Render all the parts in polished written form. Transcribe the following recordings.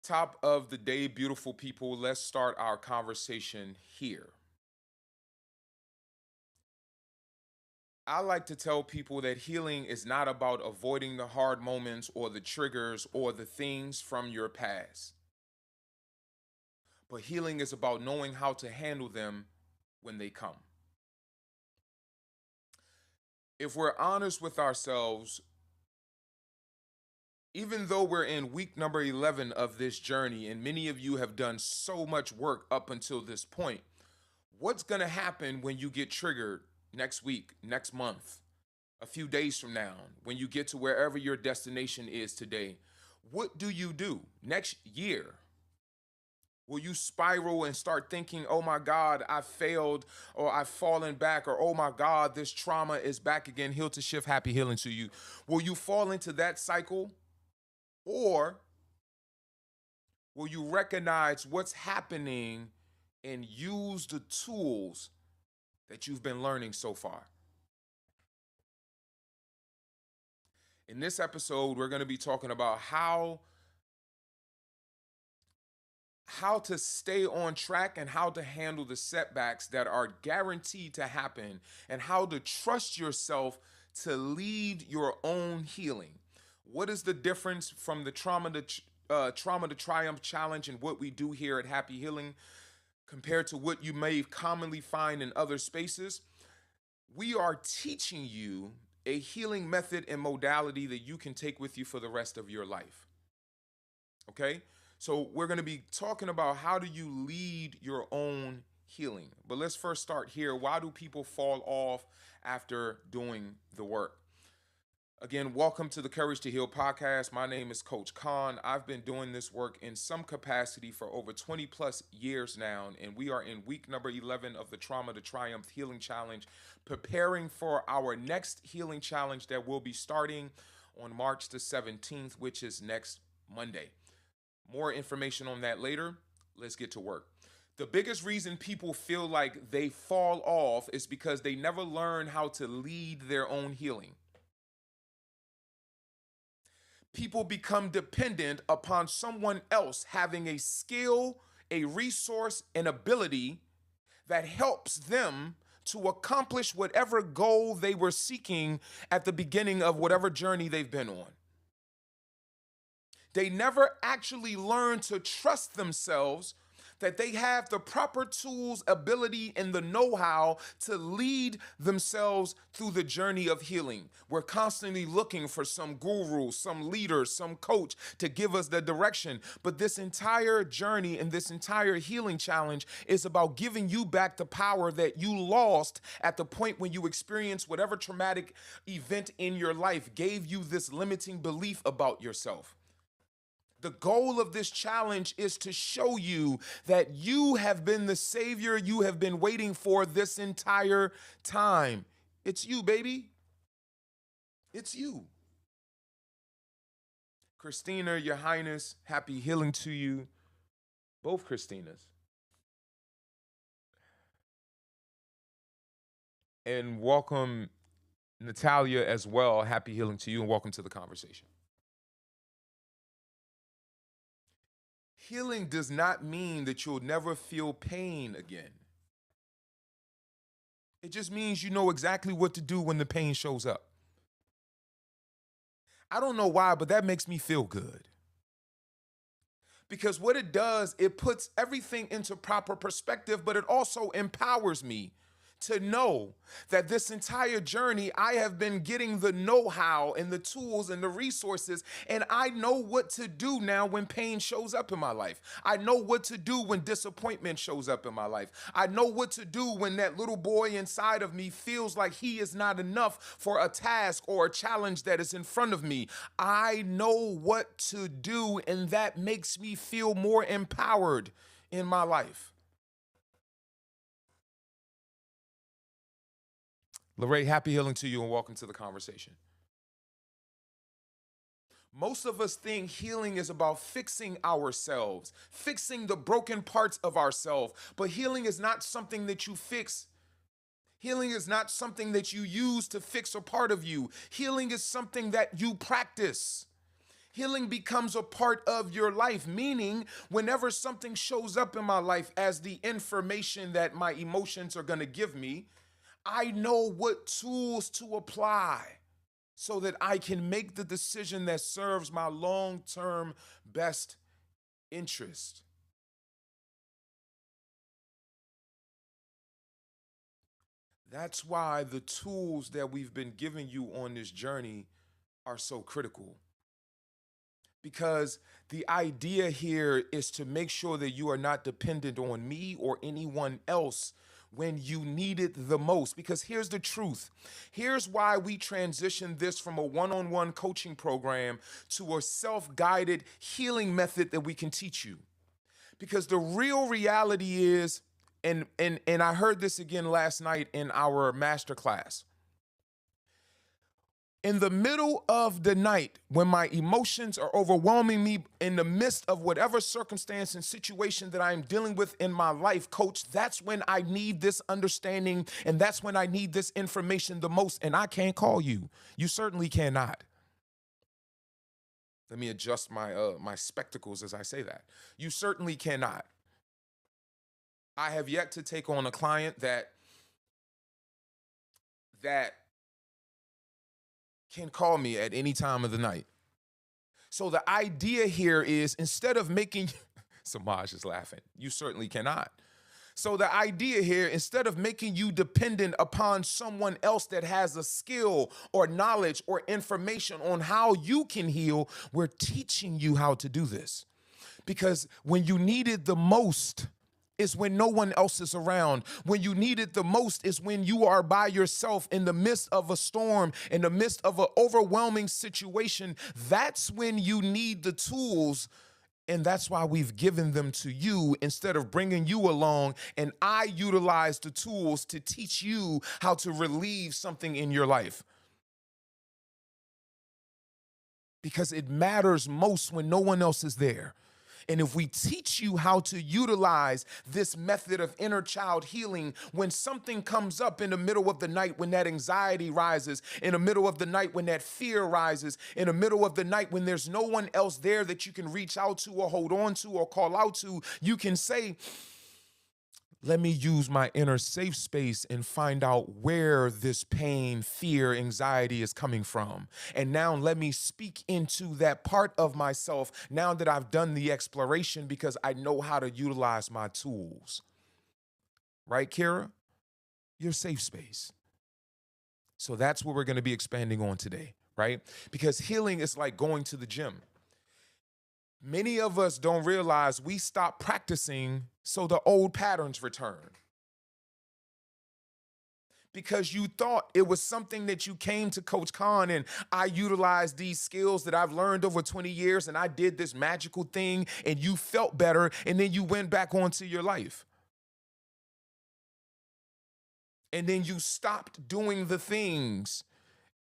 Top of the day, beautiful people. Let's start our conversation here. I like to tell people that healing is not about avoiding the hard moments or the triggers or the things from your past, but healing is about knowing how to handle them when they come. If we're honest with ourselves, even though we're in week number 11 of this journey, and many of you have done so much work up until this point, what's going to happen when you get triggered next week, next month, a few days from now, when you get to wherever your destination is today? What do you do next year? Will you spiral and start thinking, oh my God, I failed, or I've fallen back, or oh my God, this trauma is back again? Heal to shift, happy healing to you. Will you fall into that cycle? Or will you recognize what's happening and use the tools that you've been learning so far? In this episode, we're going to be talking about how to stay on track and how to handle the setbacks that are guaranteed to happen, and how to trust yourself to lead your own healing. What is the difference from the trauma to triumph challenge and what we do here at Happy Healing compared to what you may commonly find in other spaces? We are teaching you a healing method and modality that you can take with you for the rest of your life. Okay? So we're going to be talking about how do you lead your own healing. But let's first start here. Why do people fall off after doing the work? Again, welcome to the Courage to Heal podcast. My name is Coach Kohn. I've been doing this work in some capacity for over 20 plus years now, and we are in week number 11 of the Trauma to Triumph Healing Challenge, preparing for our next healing challenge that will be starting on March the 17th, which is next Monday. More information on that later. Let's get to work. The biggest reason people feel like they fall off is because they never learn how to lead their own healing. People become dependent upon someone else having a skill, a resource, an ability that helps them to accomplish whatever goal they were seeking at the beginning of whatever journey they've been on. They never actually learn to trust themselves, that they have the proper tools, ability, and the know-how to lead themselves through the journey of healing. We're constantly looking for some guru, some leader, some coach to give us the direction. But this entire journey and this entire healing challenge is about giving you back the power that you lost at the point when you experienced whatever traumatic event in your life gave you this limiting belief about yourself. The goal of this challenge is to show you that you have been the savior you have been waiting for this entire time. It's you, baby. It's you. Christina, Your Highness, happy healing to you. Both Christinas. And welcome, Natalia, as well. Happy healing to you, and welcome to the conversation. Healing does not mean that you'll never feel pain again. It just means you know exactly what to do when the pain shows up. I don't know why, but that makes me feel good. Because what it does, it puts everything into proper perspective, but it also empowers me to know that this entire journey, I have been getting the know-how and the tools and the resources, and I know what to do now when pain shows up in my life. I know what to do when disappointment shows up in my life. I know what to do when that little boy inside of me feels like he is not enough for a task or a challenge that is in front of me. I know what to do, and that makes me feel more empowered in my life. Lorraine, happy healing to you, and welcome to the conversation. Most of us think healing is about fixing ourselves, fixing the broken parts of ourselves. But healing is not something that you fix. Healing is not something that you use to fix a part of you. Healing is something that you practice. Healing becomes a part of your life, meaning whenever something shows up in my life as the information that my emotions are going to give me, I know what tools to apply so that I can make the decision that serves my long-term best interest. That's why the tools that we've been giving you on this journey are so critical. Because the idea here is to make sure that you are not dependent on me or anyone else when you need it the most. Because here's the truth. Here's why we transitioned this from a one-on-one coaching program to a self-guided healing method that we can teach you. Because the real reality is, and I heard this again last night in our master class. In the middle of the night, when my emotions are overwhelming me, in the midst of whatever circumstance and situation that I am dealing with in my life, coach, that's when I need this understanding, and that's when I need this information the most. And I can't call you. You certainly cannot. Let me adjust my spectacles as I say that. You certainly cannot. I have yet to take on a client that can call me at any time of the night. So the idea here is, instead of making, Samaj is laughing, you certainly cannot. So the idea here, instead of making you dependent upon someone else that has a skill or knowledge or information on how you can heal, we're teaching you how to do this. Because when you need it the most is when no one else is around. When you need it the most is when you are by yourself in the midst of a storm, in the midst of an overwhelming situation. That's when you need the tools. And that's why we've given them to you instead of bringing you along. And I utilize the tools to teach you how to relieve something in your life. Because it matters most when no one else is there. And if we teach you how to utilize this method of inner child healing, when something comes up in the middle of the night, when that anxiety rises, in the middle of the night, when that fear rises, in the middle of the night, when there's no one else there that you can reach out to or hold on to or call out to, you can say, let me use my inner safe space and find out where this pain, fear, anxiety is coming from. And now let me speak into that part of myself now that I've done the exploration, because I know how to utilize my tools. Right, Kira? Your safe space. So that's what we're going to be expanding on today, right? Because healing is like going to the gym. Many of us don't realize we stop practicing so the old patterns return. Because you thought it was something that you came to Coach Kohn and I utilized these skills that I've learned over 20 years and I did this magical thing and you felt better and then you went back onto your life. And then you stopped doing the things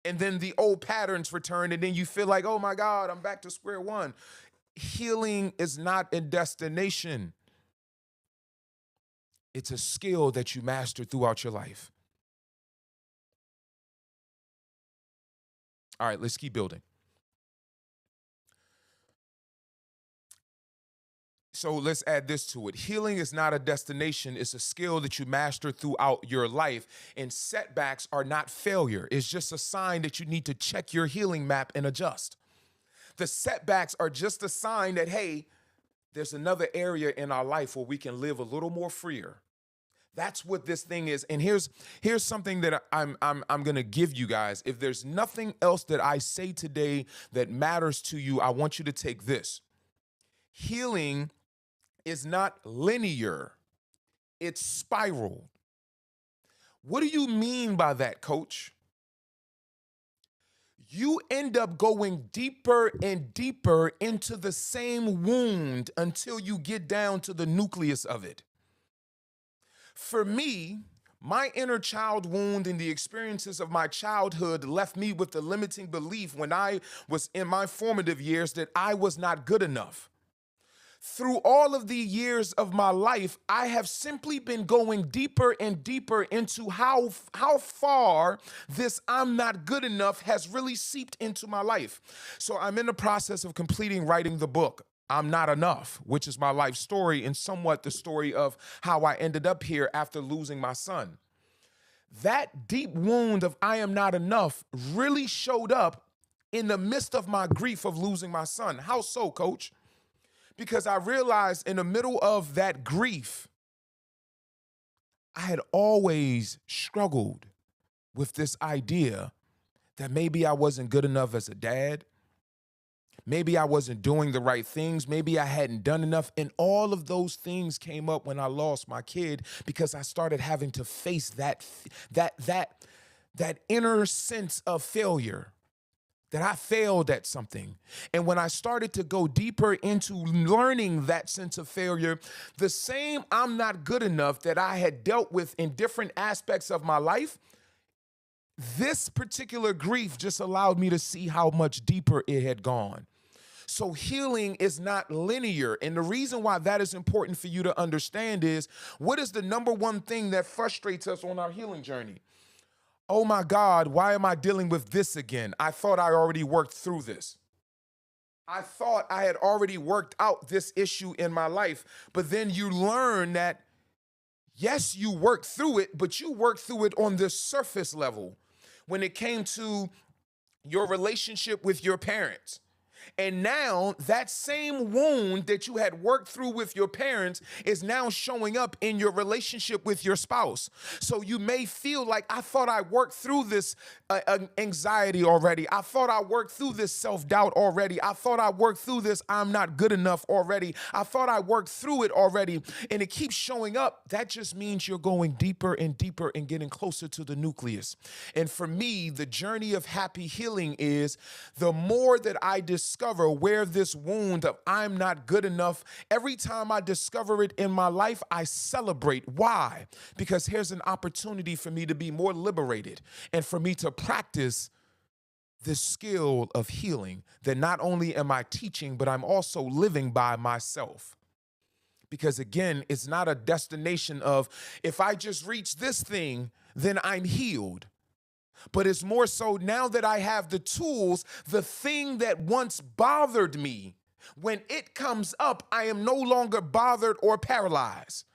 and then the old patterns returned and then you feel like, oh my God, I'm back to square one. Healing is not a destination. It's a skill that you master throughout your life. All right, let's keep building. So let's add this to it. Healing is not a destination. It's a skill that you master throughout your life. And setbacks are not failure. It's just a sign that you need to check your healing map and adjust. The setbacks are just a sign that, hey, there's another area in our life where we can live a little more freer. That's what this thing is. And here's something that I'm going to give you guys. If there's nothing else that I say today that matters to you, I want you to take this. Healing is not linear. It's spiral. What do you mean by that, coach? You end up going deeper and deeper into the same wound until you get down to the nucleus of it. For me, my inner child wound and the experiences of my childhood left me with the limiting belief when I was in my formative years that I was not good enough. Through all of the years of my life, I have simply been going deeper and deeper into how far this I'm not good enough has really seeped into my life. So I'm in the process of completing writing the book, I'm Not Enough, which is my life story and somewhat the story of how I ended up here after losing my son. That deep wound of I am not enough really showed up in the midst of my grief of losing my son. How so, coach? Because I realized in the middle of that grief, I had always struggled with this idea that maybe I wasn't good enough as a dad. Maybe I wasn't doing the right things. Maybe I hadn't done enough. And all of those things came up when I lost my kid because I started having to face that inner sense of failure, that I failed at something. And when I started to go deeper into learning that sense of failure, the same I'm not good enough that I had dealt with in different aspects of my life, this particular grief just allowed me to see how much deeper it had gone. So healing is not linear. And the reason why that is important for you to understand is, what is the number one thing that frustrates us on our healing journey? Oh my God, why am I dealing with this again? I thought I already worked through this. I thought I had already worked out this issue in my life. But then you learn that, yes, you worked through it, but you worked through it on this surface level when it came to your relationship with your parents. And now that same wound that you had worked through with your parents is now showing up in your relationship with your spouse. So you may feel like, I thought I worked through this anxiety already. I thought I worked through this self-doubt already. I thought I worked through this I'm not good enough already. I thought I worked through it already. And it keeps showing up. That just means you're going deeper and deeper and getting closer to the nucleus. And for me, the journey of happy healing is the more that I discover where this wound of I'm not good enough, every time I discover it in my life, I celebrate. Why? Because here's an opportunity for me to be more liberated and for me to practice this skill of healing that not only am I teaching, but I'm also living by myself. Because again, it's not a destination of, if I just reach this thing, then I'm healed. But it's more so, now that I have the tools, the thing that once bothered me, when it comes up, I am no longer bothered or paralyzed.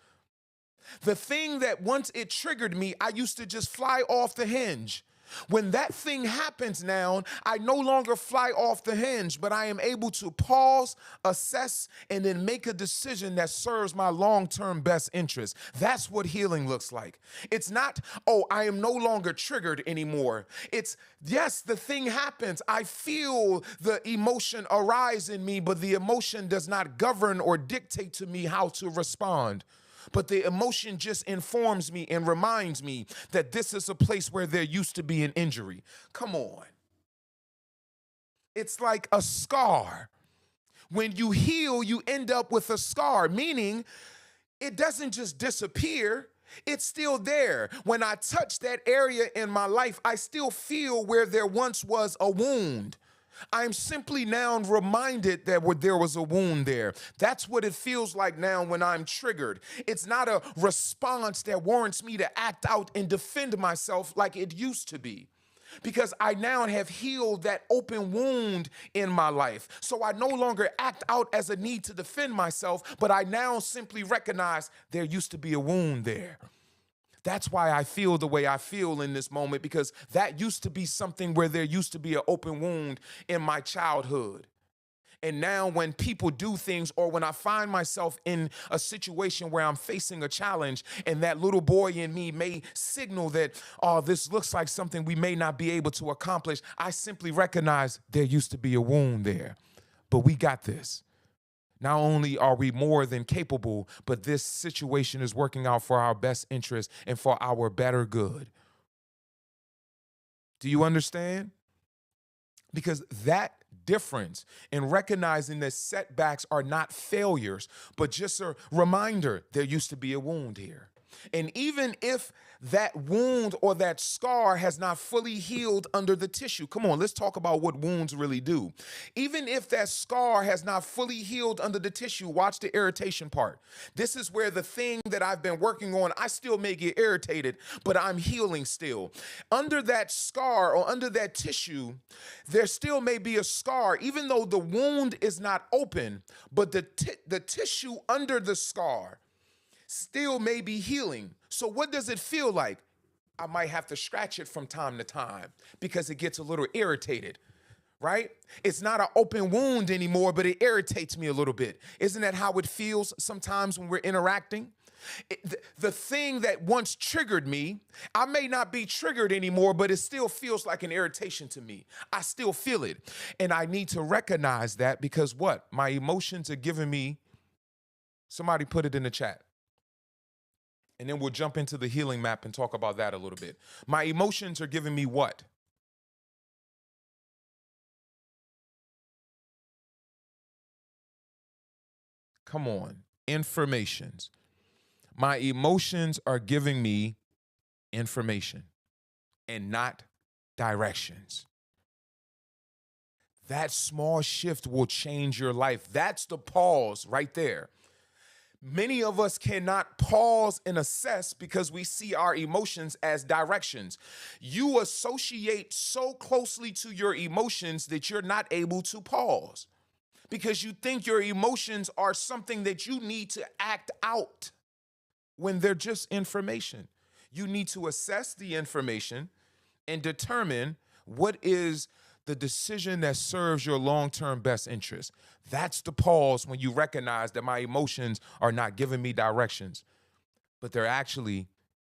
The thing that once it triggered me, I used to just fly off the hinge. When that thing happens now, I no longer fly off the hinge, but I am able to pause, assess, and then make a decision that serves my long-term best interest. That's what healing looks like. It's not, oh, I am no longer triggered anymore. It's, yes, the thing happens. I feel the emotion arise in me, but the emotion does not govern or dictate to me how to respond. But the emotion just informs me and reminds me that this is a place where there used to be an injury. Come on. It's like a scar. When you heal, you end up with a scar, meaning it doesn't just disappear. It's still there. When I touch that area in my life, I still feel where there once was a wound. I'm simply now reminded that there was a wound there. That's what it feels like now when I'm triggered. It's not a response that warrants me to act out and defend myself like it used to be. Because I now have healed that open wound in my life. So I no longer act out as a need to defend myself, but I now simply recognize there used to be a wound there. That's why I feel the way I feel in this moment, because that used to be something where there used to be an open wound in my childhood. And now when people do things, or when I find myself in a situation where I'm facing a challenge and that little boy in me may signal that, oh, this looks like something we may not be able to accomplish, I simply recognize there used to be a wound there, but we got this. Not only are we more than capable, but this situation is working out for our best interest and for our better good. Do you understand? Because that difference in recognizing that setbacks are not failures, but just a reminder, there used to be a wound here. And even if that wound or that scar has not fully healed under the tissue, come on, let's talk about what wounds really do. Even if that scar has not fully healed under the tissue, watch the irritation part. This is where the thing that I've been working on, I still may get irritated, but I'm healing still. Under that scar or under that tissue, there still may be a scar, even though the wound is not open, but the tissue under the scar still may be healing. So what does it feel like? I might have to scratch it from time to time because it gets a little irritated, right? It's not an open wound anymore, but it irritates me a little bit. Isn't that how it feels sometimes when we're interacting? The thing that once triggered me, I may not be triggered anymore, but it still feels like an irritation to me. I still feel it. And I need to recognize that because what? My emotions are giving me, somebody put it in the chat. And then we'll jump into the healing map and talk about that a little bit. My emotions are giving me what? Come on. Informations. My emotions are giving me information and not directions. That small shift will change your life. That's the pause right there. Many of us cannot pause and assess because we see our emotions as directions. You associate so closely to your emotions that you're not able to pause because you think your emotions are something that you need to act out when they're just information. You need to assess the information and determine what is the decision that serves your long-term best interest. That's the pause when you recognize that my emotions are not giving me directions, but they're actually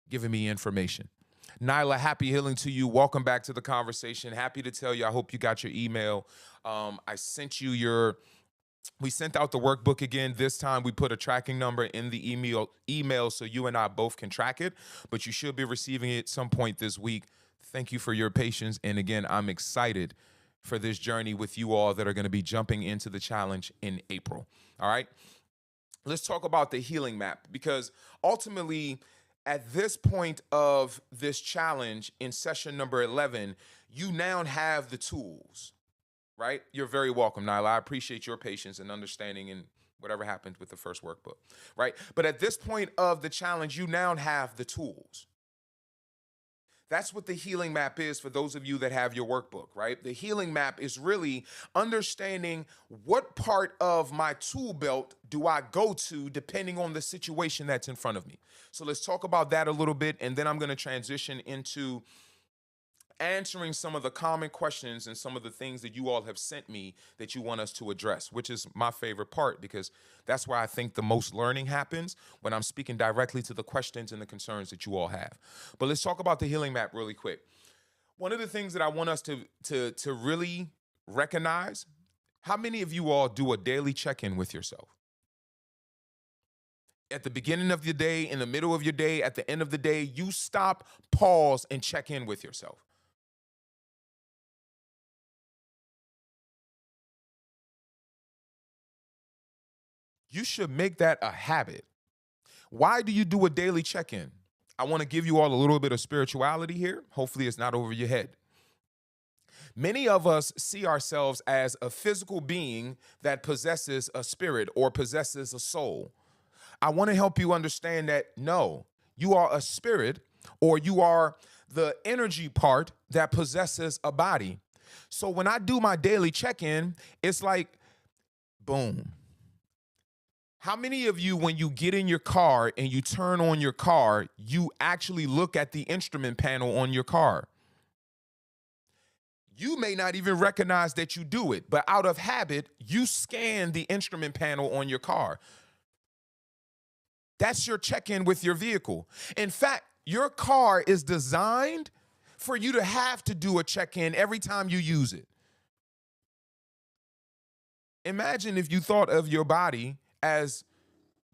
giving me information. Nyla, happy healing to you. Welcome back to the conversation. Happy to tell you, I hope you got your email. I sent you we sent out the workbook again. This time we put a tracking number in the email so you and I both can track it, but you should be receiving it some point this week. Thank you for your patience. And again, I'm excited for this journey with you all that are going to be jumping into the challenge in April. All right. Let's talk about the healing map because ultimately at this point of this challenge in session number 11, you now have the tools, right? You're very welcome, Nyla. I appreciate your patience and understanding and whatever happened with the first workbook, right? But at this point of the challenge, you now have the tools. That's what the healing map is for those of you that have your workbook, right? The healing map is really understanding what part of my tool belt do I go to depending on the situation that's in front of me. So let's talk about that a little bit, and then I'm going to transition into answering some of the common questions and some of the things that you all have sent me that you want us to address, which is my favorite part because that's where I think the most learning happens when I'm speaking directly to the questions and the concerns that you all have. But let's talk about the healing map really quick. One of the things that I want us to really recognize, how many of you all do a daily check-in with yourself? At the beginning of your day, in the middle of your day, at the end of the day, you stop, pause, and check in with yourself. You should make that a habit. Why do you do a daily check-in? I want to give you all a little bit of spirituality here. Hopefully it's not over your head. Many of us see ourselves as a physical being that possesses a spirit or possesses a soul. I want to help you understand that no, you are a spirit or you are the energy part that possesses a body. So when I do my daily check-in, it's like, boom. How many of you, when you get in your car and you turn on your car, you actually look at the instrument panel on your car? You may not even recognize that you do it, but out of habit, you scan the instrument panel on your car. That's your check-in with your vehicle. In fact, your car is designed for you to have to do a check-in every time you use it. Imagine if you thought of your body as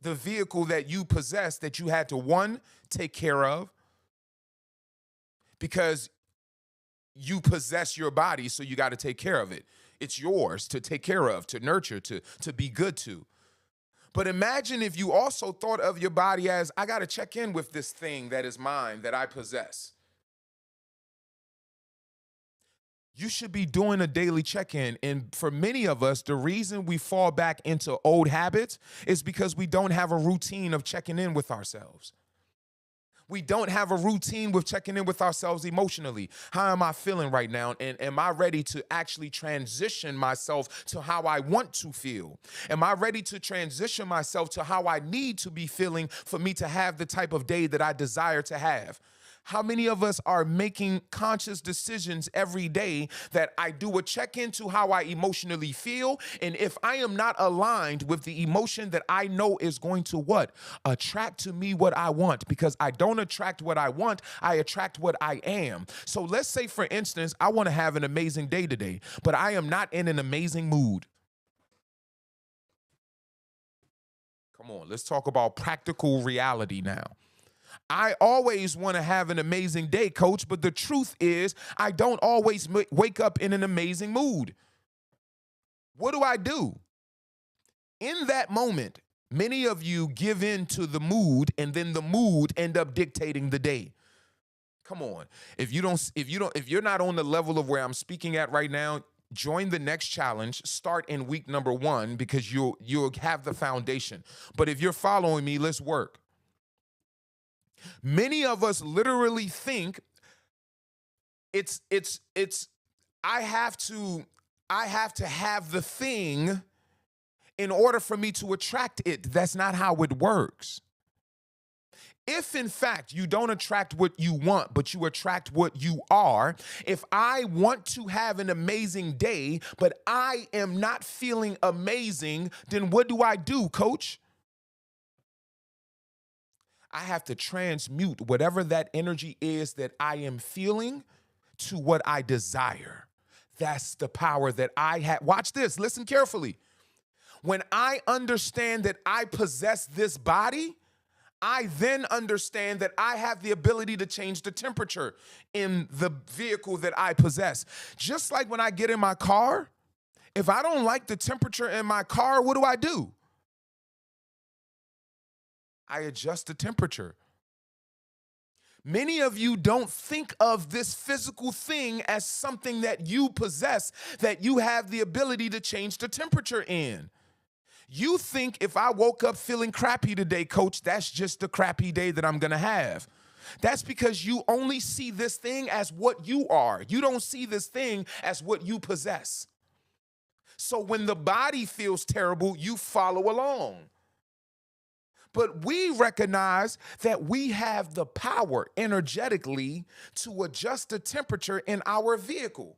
the vehicle that you possess that you had to, one, take care of because you possess your body, so you got to take care of it. It's yours to take care of, to nurture, to be good to. But imagine if you also thought of your body as, I got to check in with this thing that is mine, that I possess. You should be doing a daily check-in. And for many of us, the reason we fall back into old habits is because we don't have a routine of checking in with ourselves. We don't have a routine with checking in with ourselves emotionally. How am I feeling right now? And am I ready to actually transition myself to how I want to feel? Am I ready to transition myself to how I need to be feeling for me to have the type of day that I desire to have? How many of us are making conscious decisions every day that I do a check-in to how I emotionally feel? And if I am not aligned with the emotion that I know is going to what? Attract to me what I want, because I don't attract what I want, I attract what I am. So let's say, for instance, I want to have an amazing day today, but I am not in an amazing mood. Come on, let's talk about practical reality now. I always want to have an amazing day, coach, but the truth is I don't always wake up in an amazing mood. What do? In that moment, many of you give in to the mood, and then the mood end up dictating the day. Come on. If you're not on the level of where I'm speaking at right now, join the next challenge. Start in week number 1, because you'll have the foundation. But if you're following me, let's work. Many of us literally think it's I have to have the thing in order for me to attract it. That's not how it works. If in fact you don't attract what you want, but you attract what you are, if I want to have an amazing day, but I am not feeling amazing, then what do, coach? I have to transmute whatever that energy is that I am feeling to what I desire. That's the power that I have. Watch this. Listen carefully. When I understand that I possess this body, I then understand that I have the ability to change the temperature in the vehicle that I possess. Just like when I get in my car, if I don't like the temperature in my car, what do? I adjust the temperature. Many of you don't think of this physical thing as something that you possess, that you have the ability to change the temperature in. You think if I woke up feeling crappy today, coach, that's just the crappy day that I'm going to have. That's because you only see this thing as what you are. You don't see this thing as what you possess. So when the body feels terrible, you follow along. But we recognize that we have the power energetically to adjust the temperature in our vehicle.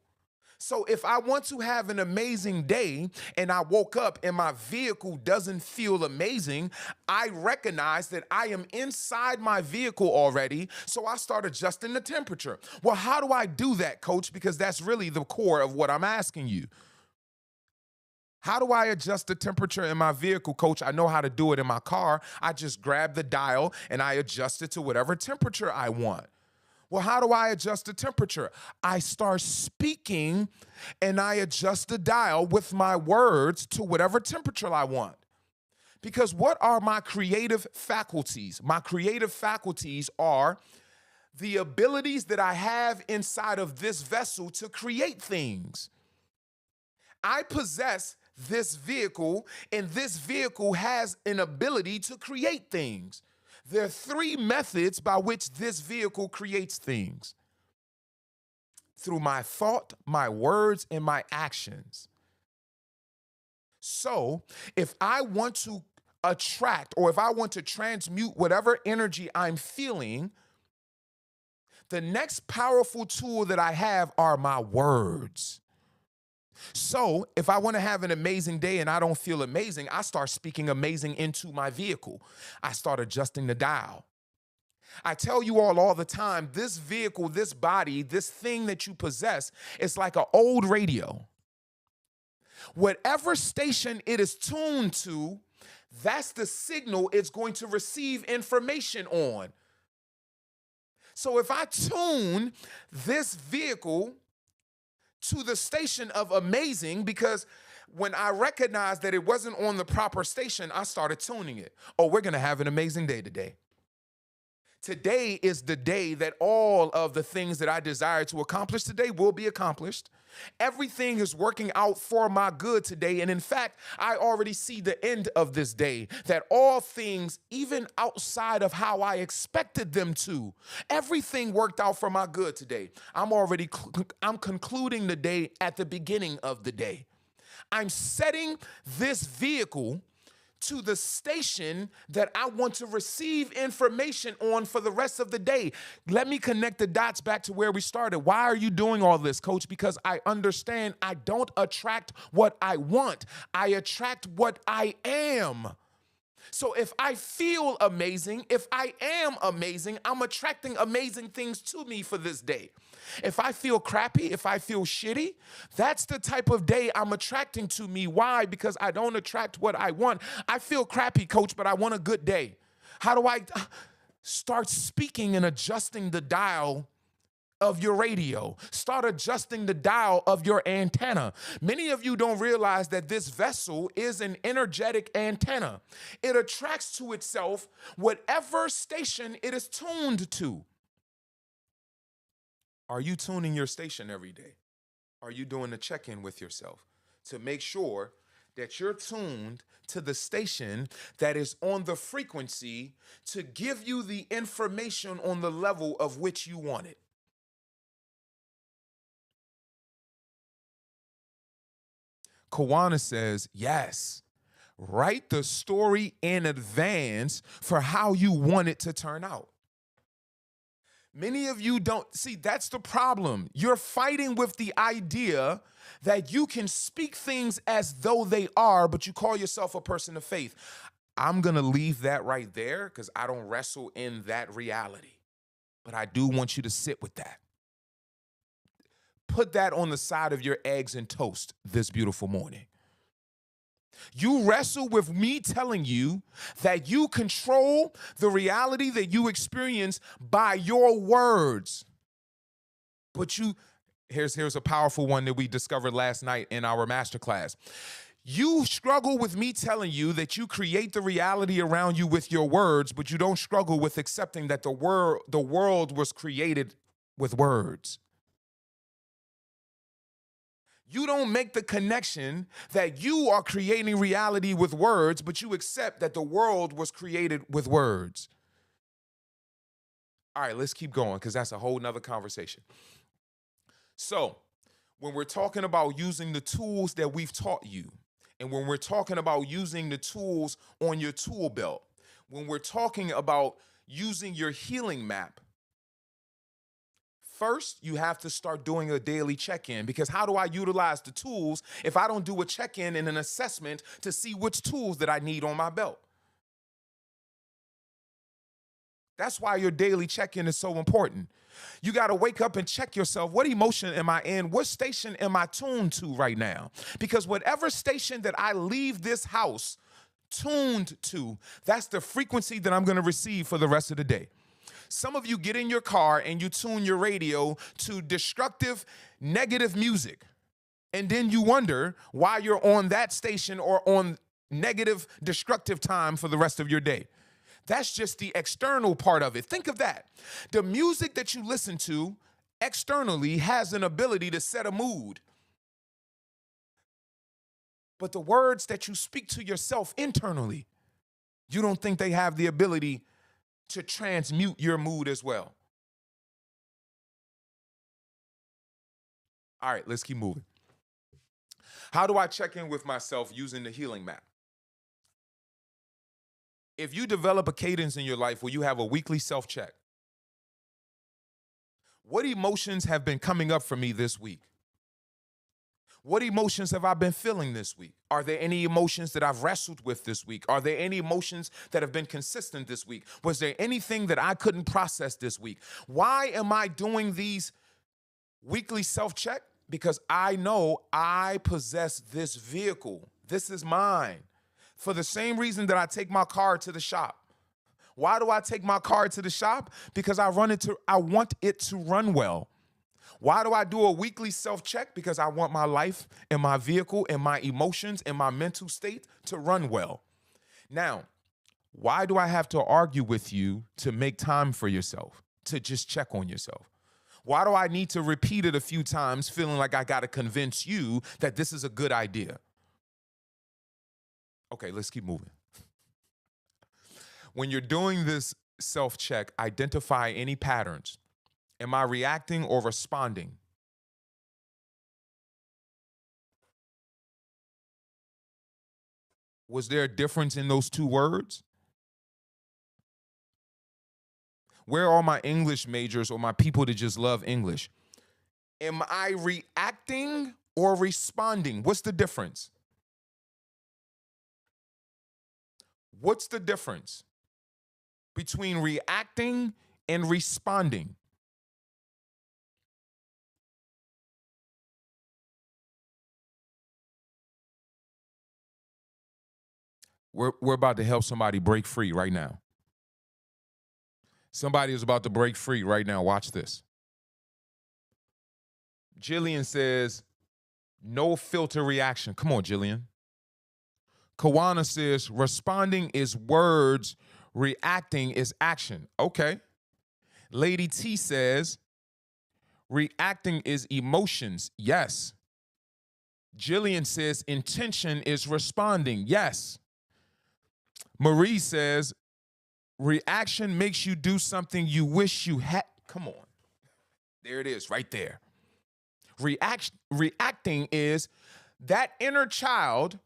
So if I want to have an amazing day and I woke up and my vehicle doesn't feel amazing, I recognize that I am inside my vehicle already, so I start adjusting the temperature. Well, how do I do that, coach? Because that's really the core of what I'm asking you. How do I adjust the temperature in my vehicle, coach? I know how to do it in my car. I just grab the dial and I adjust it to whatever temperature I want. Well, how do I adjust the temperature? I start speaking and I adjust the dial with my words to whatever temperature I want. Because what are my creative faculties? My creative faculties are the abilities that I have inside of this vessel to create things. I possess this vehicle, and this vehicle has an ability to create things. There are 3 methods by which this vehicle creates things: through my thought, my words, and my actions. So if I want to attract, or if I want to transmute whatever energy I'm feeling, the next powerful tool that I have are my words. So if I want to have an amazing day and I don't feel amazing, I start speaking amazing into my vehicle. I start adjusting the dial. I tell you all the time, this vehicle, this body, this thing that you possess, is like an old radio. Whatever station it is tuned to, that's the signal it's going to receive information on. So if I tune this vehicle to the station of amazing, because When I recognized that it wasn't on the proper station, I started tuning it. Oh, we're going to have an amazing day today. Today is the day that all of the things that I desire to accomplish today will be accomplished. Everything is working out for my good today. And in fact, I already see the end of this day, that all things, even outside of how I expected them to, everything worked out for my good today. I'm concluding the day at the beginning of the day. I'm setting this vehicle to the station that I want to receive information on for the rest of the day. Let me connect the dots back to where we started. Why are you doing all this, coach? Because I understand I don't attract what I want. I attract what I am. So if I feel amazing, if I am amazing, I'm attracting amazing things to me for this day. If I feel crappy, if I feel shitty, that's the type of day I'm attracting to me. Why? Because I don't attract what I want. I feel crappy, coach, but I want a good day. How do I start speaking and adjusting the dial of your radio? Start adjusting the dial of your antenna. Many of you don't realize that this vessel is an energetic antenna. It attracts to itself whatever station it is tuned to. Are you tuning your station every day? Are you doing a check-in with yourself to make sure that you're tuned to the station that is on the frequency to give you the information on the level of which you want it? Kohn says, yes, write the story in advance for how you want it to turn out. Many of you don't see, that's the problem. You're fighting with the idea that you can speak things as though they are, but you call yourself a person of faith. I'm going to leave that right there because I don't wrestle in that reality. But I do want you to sit with that. Put that on the side of your eggs and toast this beautiful morning. You wrestle with me telling you that you control the reality that you experience by your words. But here's a powerful one that we discovered last night in our masterclass. You struggle with me telling you that you create the reality around you with your words, but you don't struggle with accepting that the world was created with words. You don't make the connection that you are creating reality with words, but you accept that the world was created with words. All right, let's keep going because that's a whole nother conversation. So when we're talking about using the tools that we've taught you, and when we're talking about using the tools on your tool belt, when we're talking about using your healing map, first, you have to start doing a daily check-in, because how do I utilize the tools if I don't do a check-in and an assessment to see which tools that I need on my belt? That's why your daily check-in is so important. You got to wake up and check yourself. What emotion am I in? What station am I tuned to right now? Because whatever station that I leave this house tuned to, that's the frequency that I'm going to receive for the rest of the day. Some of you get in your car and you tune your radio to destructive, negative music. And then you wonder why you're on that station or on negative, destructive time for the rest of your day. That's just the external part of it. Think of that. The music that you listen to externally has an ability to set a mood. But the words that you speak to yourself internally, you don't think they have the ability to transmute your mood as well. All right, let's keep moving. How do I check in with myself using the healing map? If you develop a cadence in your life where you have a weekly self-check, what emotions have been coming up for me this week? What emotions have I been feeling this week? Are there any emotions that I've wrestled with this week? Are there any emotions that have been consistent this week? Was there anything that I couldn't process this week? Why am I doing these weekly self-check? Because I know I possess this vehicle. This is mine. For the same reason that I take my car to the shop. Why do I take my car to the shop? Because I want it to run well. Why do I do a weekly self-check? Because I want my life and my vehicle and my emotions and my mental state to run well. Now, why do I have to argue with you to make time for yourself, to just check on yourself? Why do I need to repeat it a few times feeling like I got to convince you that this is a good idea? Okay, let's keep moving. When you're doing this self-check, identify any patterns. Am I reacting or responding? Was there a difference in those two words? Where are my English majors or my people that just love English? Am I reacting or responding? What's the difference? What's the difference between reacting and responding? We're about to help somebody break free right now. Somebody is about to break free right now. Watch this. Jillian says, no filter reaction. Come on, Jillian. Kawana says, responding is words, reacting is action. Okay. Lady T says, reacting is emotions. Yes. Jillian says, intention is responding. Yes. Marie says, reaction makes you do something you wish you had. Come on. There it is, right there. Reacting is that inner child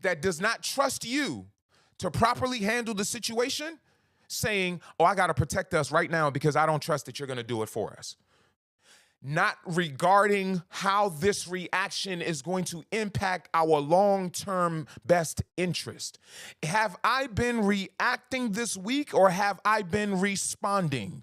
that does not trust you to properly handle the situation, saying, oh, I got to protect us right now because I don't trust that you're going to do it for us. Not regarding how this reaction is going to impact our long-term best interest. Have I been reacting this week or have I been responding?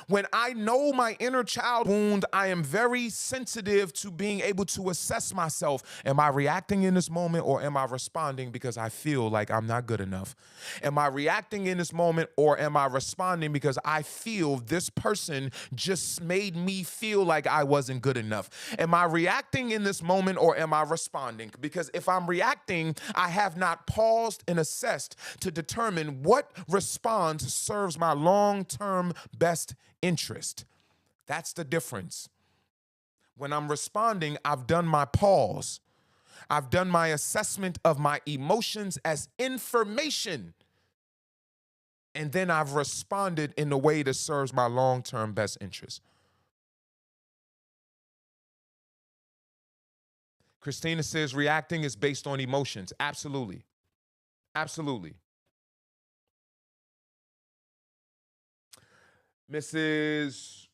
When I know my inner child wound, I am very sensitive to being able to assess myself. Am I reacting in this moment or am I responding because I feel like I'm not good enough? Am I reacting in this moment or am I responding because I feel this person just made me feel like I wasn't good enough? Am I reacting in this moment or am I responding? Because if I'm reacting, I have not paused and assessed to determine what response serves my long-term best interest. That's the difference. When I'm responding, I've done my pause. I've done my assessment of my emotions as information. And then I've responded in a way that serves my long-term best interest. Christina says reacting is based on emotions. Absolutely. Absolutely. Mrs.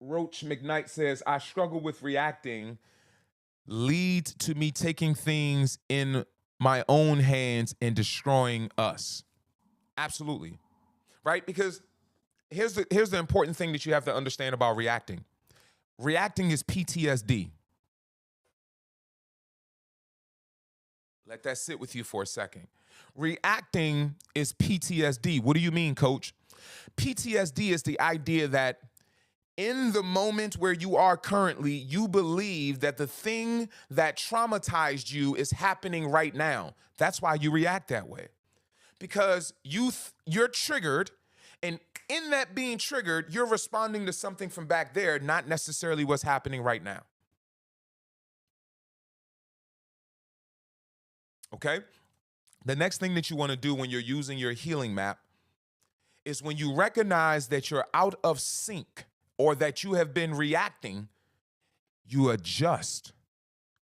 Roach McKnight says, I struggle with reacting, lead to me taking things in my own hands and destroying us. Absolutely. Right? Because here's the important thing that you have to understand about reacting. Reacting is PTSD. Let that sit with you for a second. Reacting is PTSD. What do you mean, coach? PTSD is the idea that in the moment where you are currently, you believe that the thing that traumatized you is happening right now. That's why you react that way. Because you're triggered, and in that being triggered, you're responding to something from back there, not necessarily what's happening right now. Okay? The next thing that you want to do when you're using your healing map is when you recognize that you're out of sync or that you have been reacting, you adjust.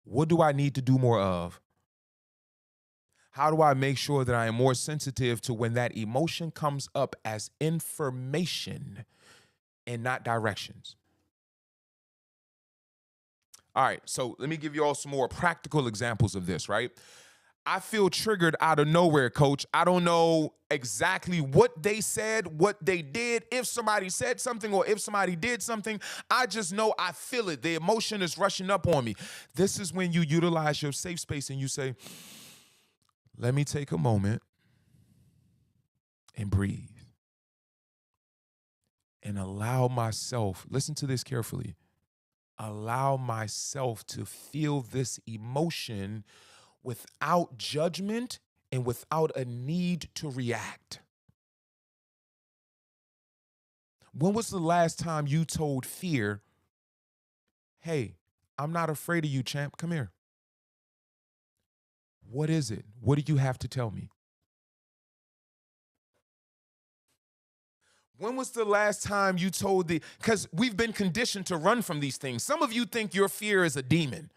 What do I need to do more of? How do I make sure that I am more sensitive to when that emotion comes up as information and not directions? All right, so let me give you all some more practical examples of this, right? I feel triggered out of nowhere, coach. I don't know exactly what they said, what they did, if somebody said something or if somebody did something. I just know I feel it. The emotion is rushing up on me. This is when you utilize your safe space and you say, let me take a moment and breathe and allow myself, listen to this carefully, allow myself to feel this emotion without judgment and without a need to react. When was the last time you told fear, hey, I'm not afraid of you, champ, come here? What is it? What do you have to tell me? When was the last time you told because we've been conditioned to run from these things. Some of you think your fear is a demon.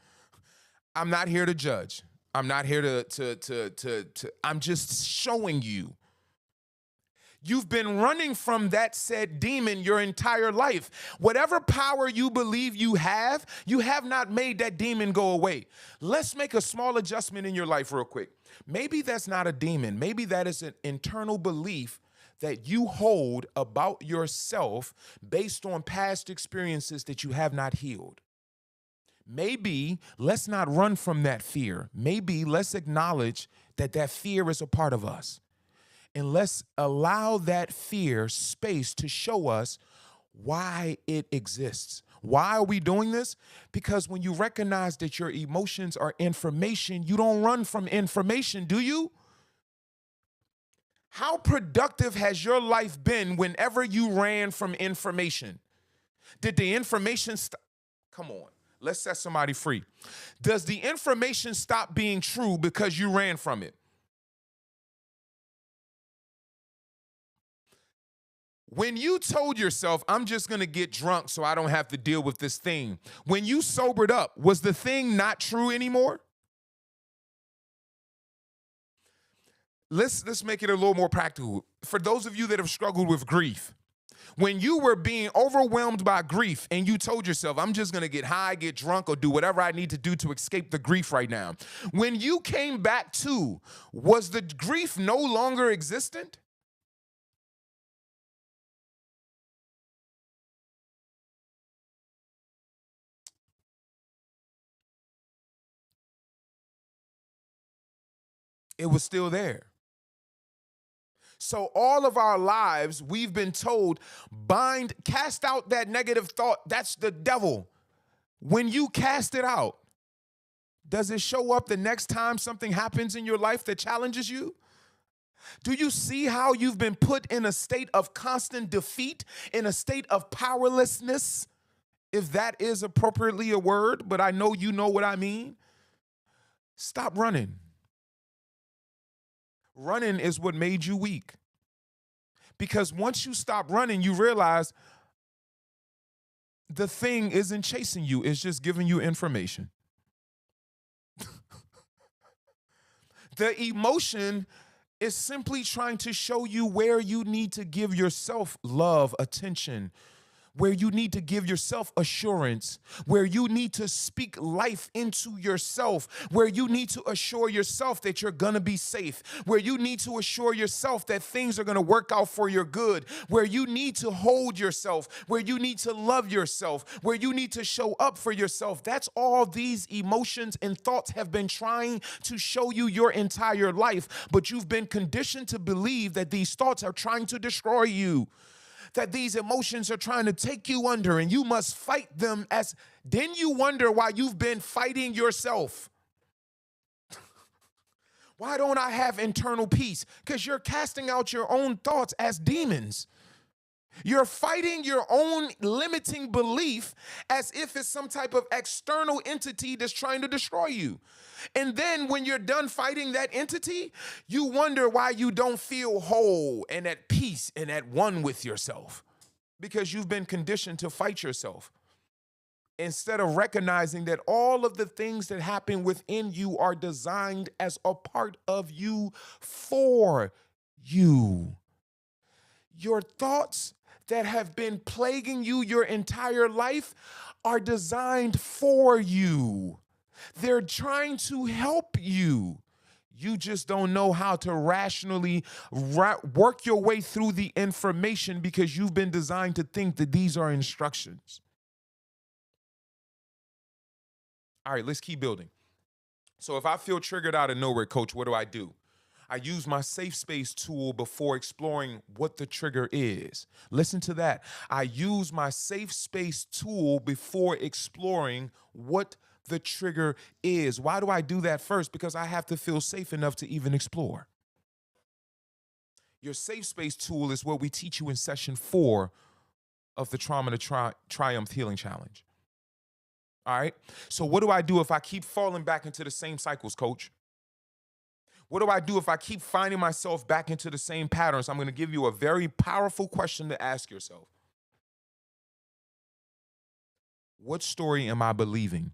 I'm not here to judge. I'm not here I'm just showing you. You've been running from that said demon your entire life. Whatever power you believe you have not made that demon go away. Let's make a small adjustment in your life real quick. Maybe that's not a demon. Maybe that is an internal belief that you hold about yourself based on past experiences that you have not healed. Maybe let's not run from that fear. Maybe let's acknowledge that that fear is a part of us. And let's allow that fear space to show us why it exists. Why are we doing this? Because when you recognize that your emotions are information, you don't run from information, do you? How productive has your life been whenever you ran from information? Did the information stop? Come on, let's set somebody free. Does the information stop being true because you ran from it? When you told yourself, I'm just going to get drunk so I don't have to deal with this thing, when you sobered up, was the thing not true anymore? Let's make it a little more practical. For those of you that have struggled with grief, when you were being overwhelmed by grief and you told yourself, I'm just going to get high, get drunk, or do whatever I need to do to escape the grief right now. When you came back to, was the grief no longer existent? It was still there. So all of our lives, we've been told, cast out that negative thought. That's the devil. When you cast it out, does it show up the next time something happens in your life that challenges you? Do you see how you've been put in a state of constant defeat, in a state of powerlessness, if that is appropriately a word, but I know you know what I mean? Stop running. Running is what made you weak. Because once you stop running, you realize the thing isn't chasing you, it's just giving you information. The emotion is simply trying to show you where you need to give yourself love, attention, where you need to give yourself assurance, where you need to speak life into yourself, where you need to assure yourself that you're going to be safe, where you need to assure yourself that things are going to work out for your good, where you need to hold yourself, where you need to love yourself, where you need to show up for yourself. That's all these emotions and thoughts have been trying to show you your entire life, but you've been conditioned to believe that these thoughts are trying to destroy you, that these emotions are trying to take you under and you must fight them. Then you wonder why you've been fighting yourself. Why don't I have internal peace? Because you're casting out your own thoughts as demons. You're fighting your own limiting belief as if it's some type of external entity that's trying to destroy you. And then when you're done fighting that entity, you wonder why you don't feel whole and at peace and at one with yourself. Because you've been conditioned to fight yourself. Instead of recognizing that all of the things that happen within you are designed as a part of you for you. Your thoughts that have been plaguing you your entire life are designed for you. They're trying to help you. You just don't know how to rationally work your way through the information because you've been designed to think that these are instructions. All right, let's keep building. So if I feel triggered out of nowhere, coach, what do? I use my safe space tool before exploring what the trigger is. Listen to that. I use my safe space tool before exploring what the trigger is. Why do I do that first? Because I have to feel safe enough to even explore. Your safe space tool is what we teach you in session 4 of the Trauma to Triumph Healing Challenge. All right. So, what do I do if I keep falling back into the same cycles, coach? What do I do if I keep finding myself back into the same patterns? I'm going to give you a very powerful question to ask yourself. What story am I believing?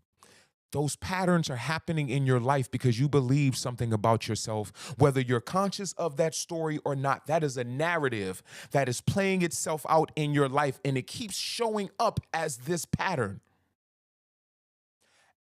Those patterns are happening in your life because you believe something about yourself, whether you're conscious of that story or not. That is a narrative that is playing itself out in your life, and it keeps showing up as this pattern.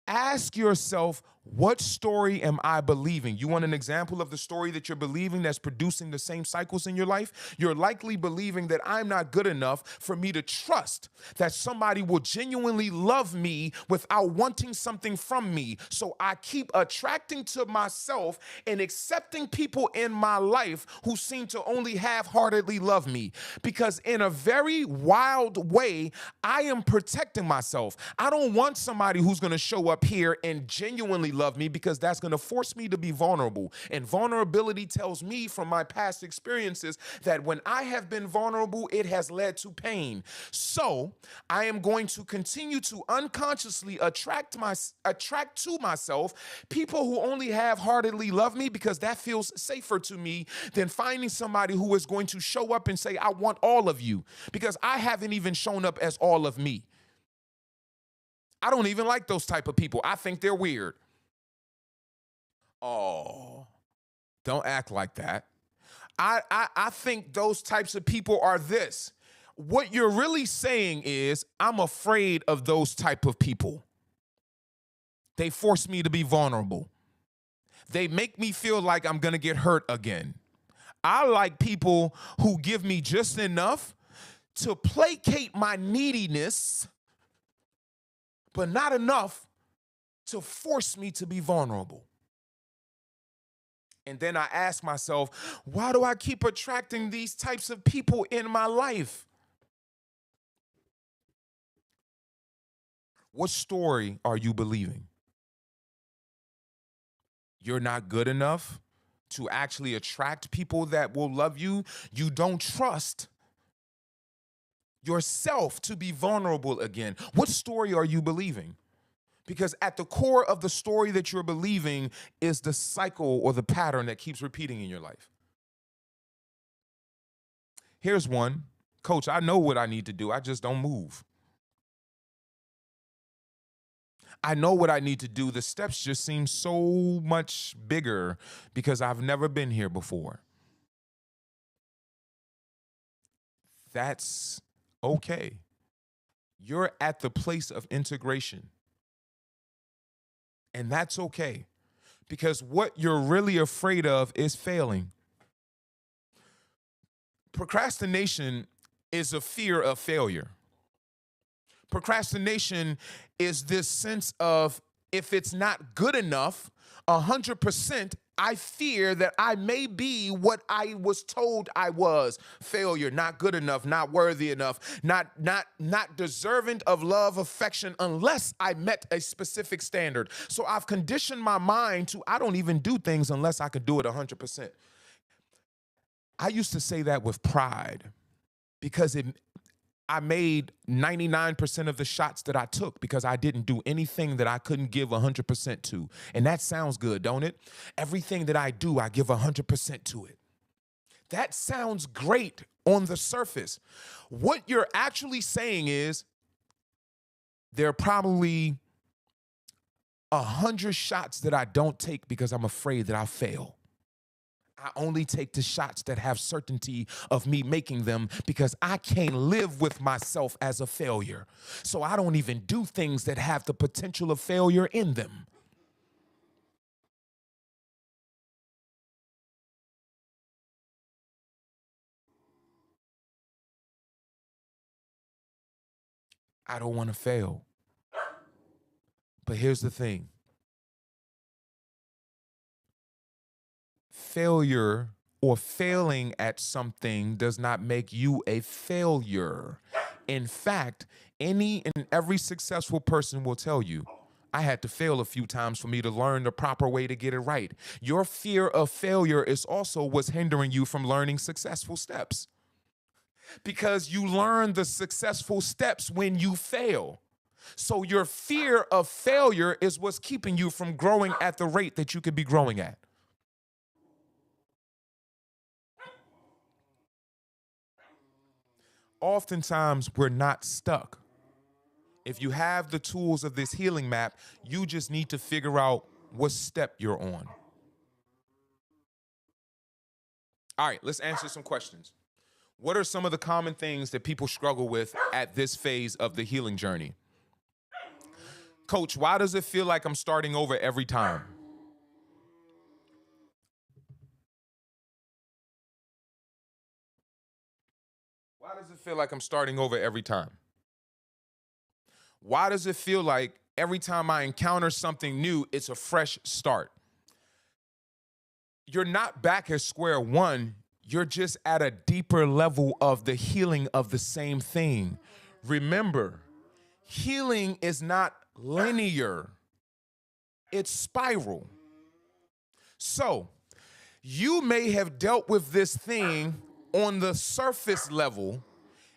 Ask yourself, what story am I believing? You want an example of the story that you're believing that's producing the same cycles in your life? You're likely believing that I'm not good enough for me to trust that somebody will genuinely love me without wanting something from me. So I keep attracting to myself and accepting people in my life who seem to only half-heartedly love me. Because in a very wild way, I am protecting myself. I don't want somebody who's going to show up here and genuinely love me, because that's going to force me to be vulnerable. And vulnerability tells me from my past experiences that when I have been vulnerable, it has led to pain. So I am going to continue to unconsciously attract to myself people who only half-heartedly love me, because that feels safer to me than finding somebody who is going to show up and say, I want all of you, because I haven't even shown up as all of me. I don't even like those type of people. I think they're weird. Oh, don't act like that. I think those types of people are this. What you're really saying is, I'm afraid of those type of people. They force me to be vulnerable. They make me feel like I'm going to get hurt again. I like people who give me just enough to placate my neediness, but not enough to force me to be vulnerable. And then I ask myself, why do I keep attracting these types of people in my life? What story are you believing? You're not good enough to actually attract people that will love you. You don't trust yourself to be vulnerable again. What story are you believing? Because at the core of the story that you're believing is the cycle or the pattern that keeps repeating in your life. Here's one. Coach, I know what I need to do. I just don't move. I know what I need to do. The steps just seem so much bigger because I've never been here before. That's okay. You're at the place of integration. And that's okay, because what you're really afraid of is failing. Procrastination is a fear of failure. Procrastination is this sense of, if it's not good enough, 100%, I fear that I may be what I was told I was. Failure, not good enough, not worthy enough, not deserving of love, affection, unless I met a specific standard. So I've conditioned my mind to, I don't even do things unless I could do it 100%. I used to say that with pride, because I made 99% of the shots that I took because I didn't do anything that I couldn't give 100% to. And that sounds good, don't it? Everything that I do, I give 100% to it. That sounds great on the surface. What you're actually saying is, there are probably 100 shots that I don't take because I'm afraid that I'll fail. I only take the shots that have certainty of me making them, because I can't live with myself as a failure. So I don't even do things that have the potential of failure in them. I don't want to fail. But here's the thing. failure or failing at something does not make you a failure. In fact, any and every successful person will tell you, I had to fail a few times for me to learn the proper way to get it right. Your fear of failure is also what's hindering you from learning successful steps. Because you learn the successful steps when you fail. So your fear of failure is what's keeping you from growing at the rate that you could be growing at. Oftentimes, we're not stuck. If you have the tools of this healing map, you just need to figure out what step you're on. All right, let's answer some questions. What are some of the common things that people struggle with at this phase of the healing journey? Coach, why does it feel like I'm starting over every time? Why does it feel like I'm starting over every time? Why does it feel like every time I encounter something new, it's a fresh start? You're not back at square one. You're just at a deeper level of the healing of the same thing. Remember, healing is not linear. It's spiral. So, you may have dealt with this thing on the surface level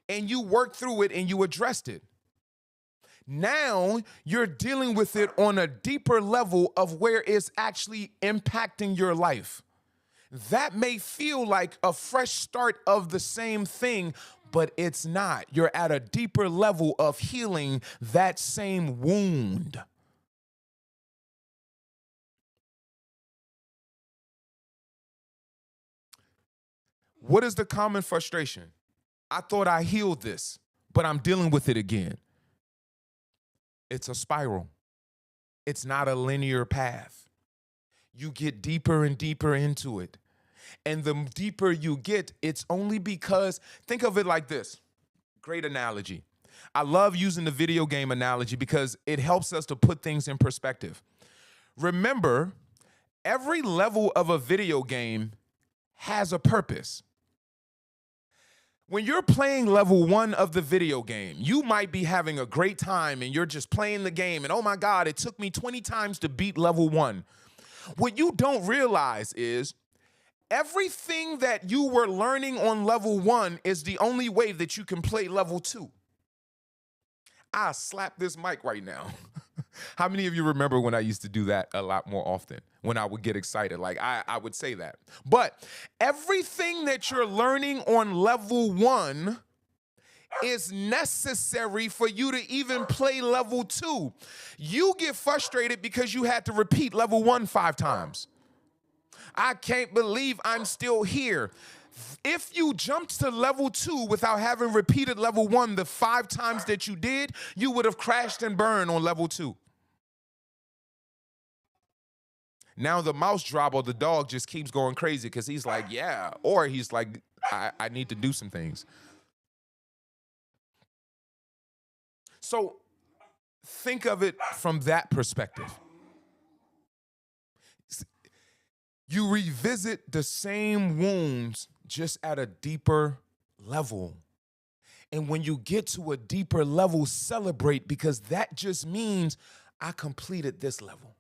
and you worked through it and you addressed it. Now you're dealing with it on a deeper level of where it's actually impacting your life. That may feel like a fresh start of the same thing, but it's not. You're at a deeper level of healing that same wound. What is the common frustration? I thought I healed this, but I'm dealing with it again. It's a spiral. It's not a linear path. You get deeper and deeper into it. And the deeper you get, it's only because, think of it like this. Great analogy. I love using the video game analogy because it helps us to put things in perspective. Remember, every level of a video game has a purpose. When you're playing level 1 of the video game, you might be having a great time and you're just playing the game and oh my God, it took me 20 times to beat level 1. What you don't realize is everything that you were learning on level 1 is the only way that you can play level 2. I slap this mic right now. How many of you remember when I used to do that a lot more often? When I would get excited, like I would say that. But everything that you're learning on level 1 is necessary for you to even play level 2. You get frustrated because you had to repeat level 1 5 times. I can't believe I'm still here. If you jumped to level 2 without having repeated level 1 the 5 times that you did, you would have crashed and burned on level 2. Now the mouse drop or the dog just keeps going crazy because he's like, yeah. Or he's like, I need to do some things. So think of it from that perspective. You revisit the same wounds just at a deeper level. And when you get to a deeper level, celebrate because that just means I completed this level.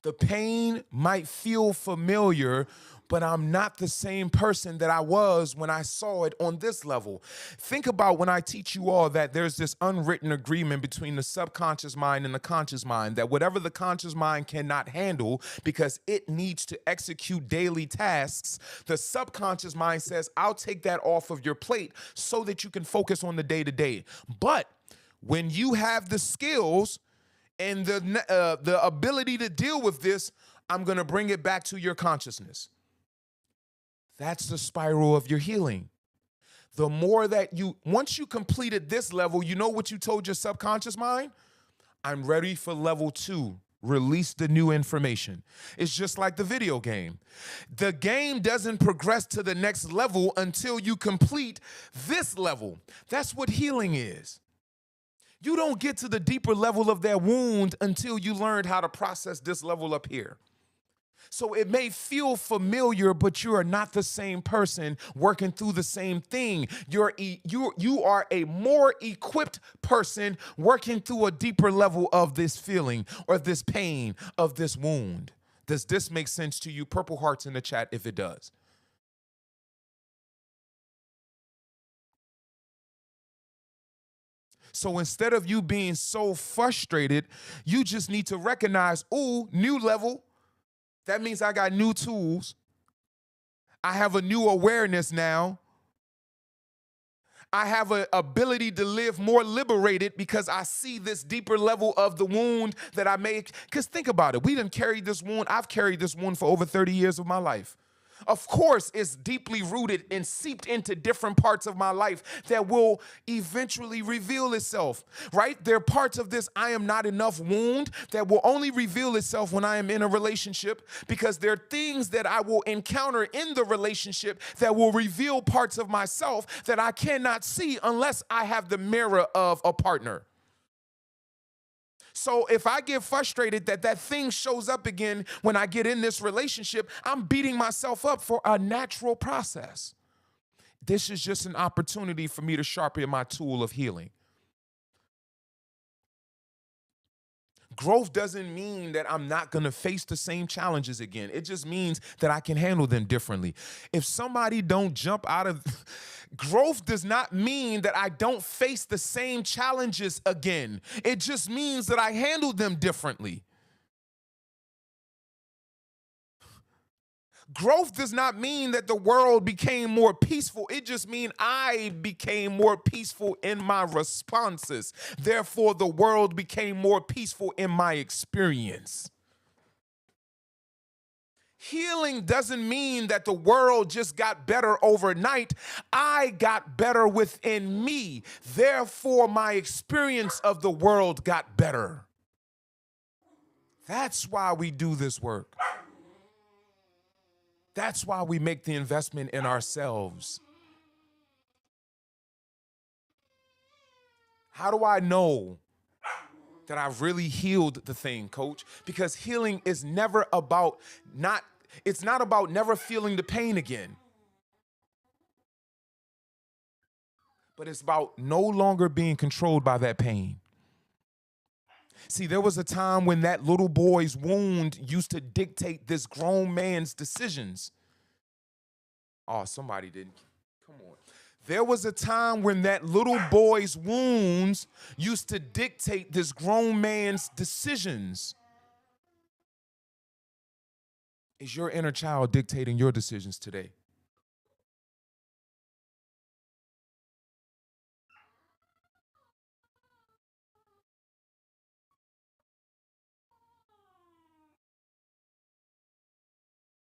The pain might feel familiar, but I'm not the same person that I was when I saw it on this level. Think about when I teach you all that there's this unwritten agreement between the subconscious mind and the conscious mind, that whatever the conscious mind cannot handle because it needs to execute daily tasks, the subconscious mind says, I'll take that off of your plate so that you can focus on the day-to-day. But when you have the skills and the ability to deal with this, I'm going to bring it back to your consciousness. That's the spiral of your healing. The more that once you completed this level, you know what you told your subconscious mind? I'm ready for level 2. Release the new information. It's just like the video game. The game doesn't progress to the next level until you complete this level. That's what healing is. You don't get to the deeper level of that wound until you learned how to process this level up here. So it may feel familiar, but you are not the same person working through the same thing. You are a more equipped person working through a deeper level of this feeling or this pain of this wound. Does this make sense to you? Purple hearts in the chat if it does. So instead of you being so frustrated, you just need to recognize, ooh, new level. That means I got new tools. I have a new awareness now. I have an ability to live more liberated because I see this deeper level of the wound that I make. Because think about it. We didn't carry this wound. I've carried this wound for over 30 years of my life. Of course, it's deeply rooted and seeped into different parts of my life that will eventually reveal itself, right? There are parts of this I am not enough wound that will only reveal itself when I am in a relationship, because there are things that I will encounter in the relationship that will reveal parts of myself that I cannot see unless I have the mirror of a partner. So if I get frustrated that thing shows up again when I get in this relationship, I'm beating myself up for a natural process. This is just an opportunity for me to sharpen my tool of healing. Growth doesn't mean that I'm not going to face the same challenges again. It just means that I can handle them differently. If somebody don't jump out of... Growth does not mean that I don't face the same challenges again. It just means that I handle them differently. Growth does not mean that the world became more peaceful. It just means I became more peaceful in my responses. Therefore, the world became more peaceful in my experience. Healing doesn't mean that the world just got better overnight. I got better within me. Therefore, my experience of the world got better. That's why we do this work. That's why we make the investment in ourselves. How do I know that I've really healed the thing, coach? Because healing is never about it's not about never feeling the pain again. But it's about no longer being controlled by that pain. See, there was a time when that little boy's wound used to dictate this grown man's decisions. Oh, somebody didn't. Come on. There was a time when that little boy's wounds used to dictate this grown man's decisions. Is your inner child dictating your decisions today?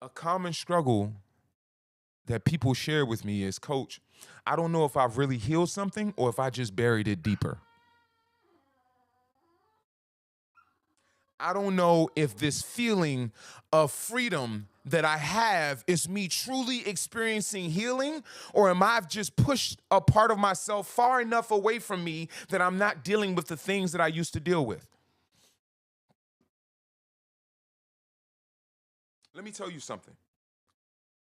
A common struggle that people share with me is, coach, I don't know if I've really healed something or if I just buried it deeper. I don't know if this feeling of freedom that I have is me truly experiencing healing, or am I just pushed a part of myself far enough away from me that I'm not dealing with the things that I used to deal with. Let me tell you something.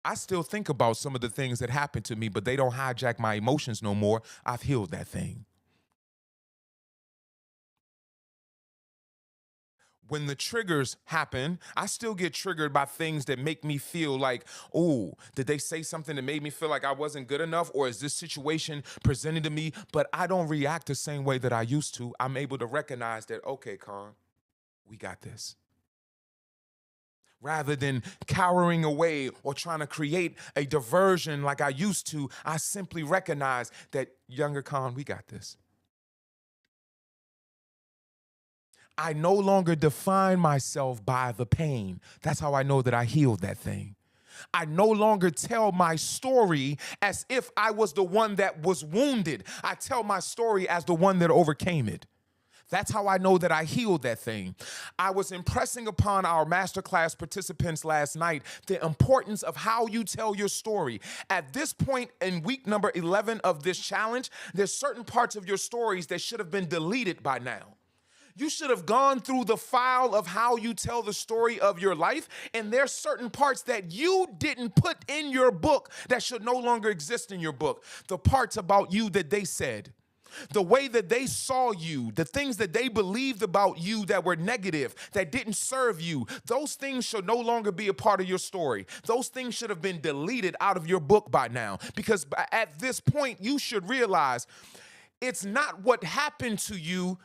I still think about some of the things that happened to me, but they don't hijack my emotions no more. I've healed that thing. When the triggers happen, I still get triggered by things that make me feel like, oh, did they say something that made me feel like I wasn't good enough? Or is this situation presented to me? But I don't react the same way that I used to. I'm able to recognize that, okay, Kohn, we got this. Rather than cowering away or trying to create a diversion like I used to, I simply recognize that, younger Kohn, we got this. I no longer define myself by the pain. That's how I know that I healed that thing. I no longer tell my story as if I was the one that was wounded. I tell my story as the one that overcame it. That's how I know that I healed that thing. I was impressing upon our masterclass participants last night the importance of how you tell your story. At this point in week number 11 of this challenge, there's certain parts of your stories that should have been deleted by now. You should have gone through the file of how you tell the story of your life, and there's certain parts that you didn't put in your book that should no longer exist in your book. The parts about you that they said, the way that they saw you, the things that they believed about you that were negative, that didn't serve you, those things should no longer be a part of your story. Those things should have been deleted out of your book by now, because at this point, you should realize it's not what happened to you,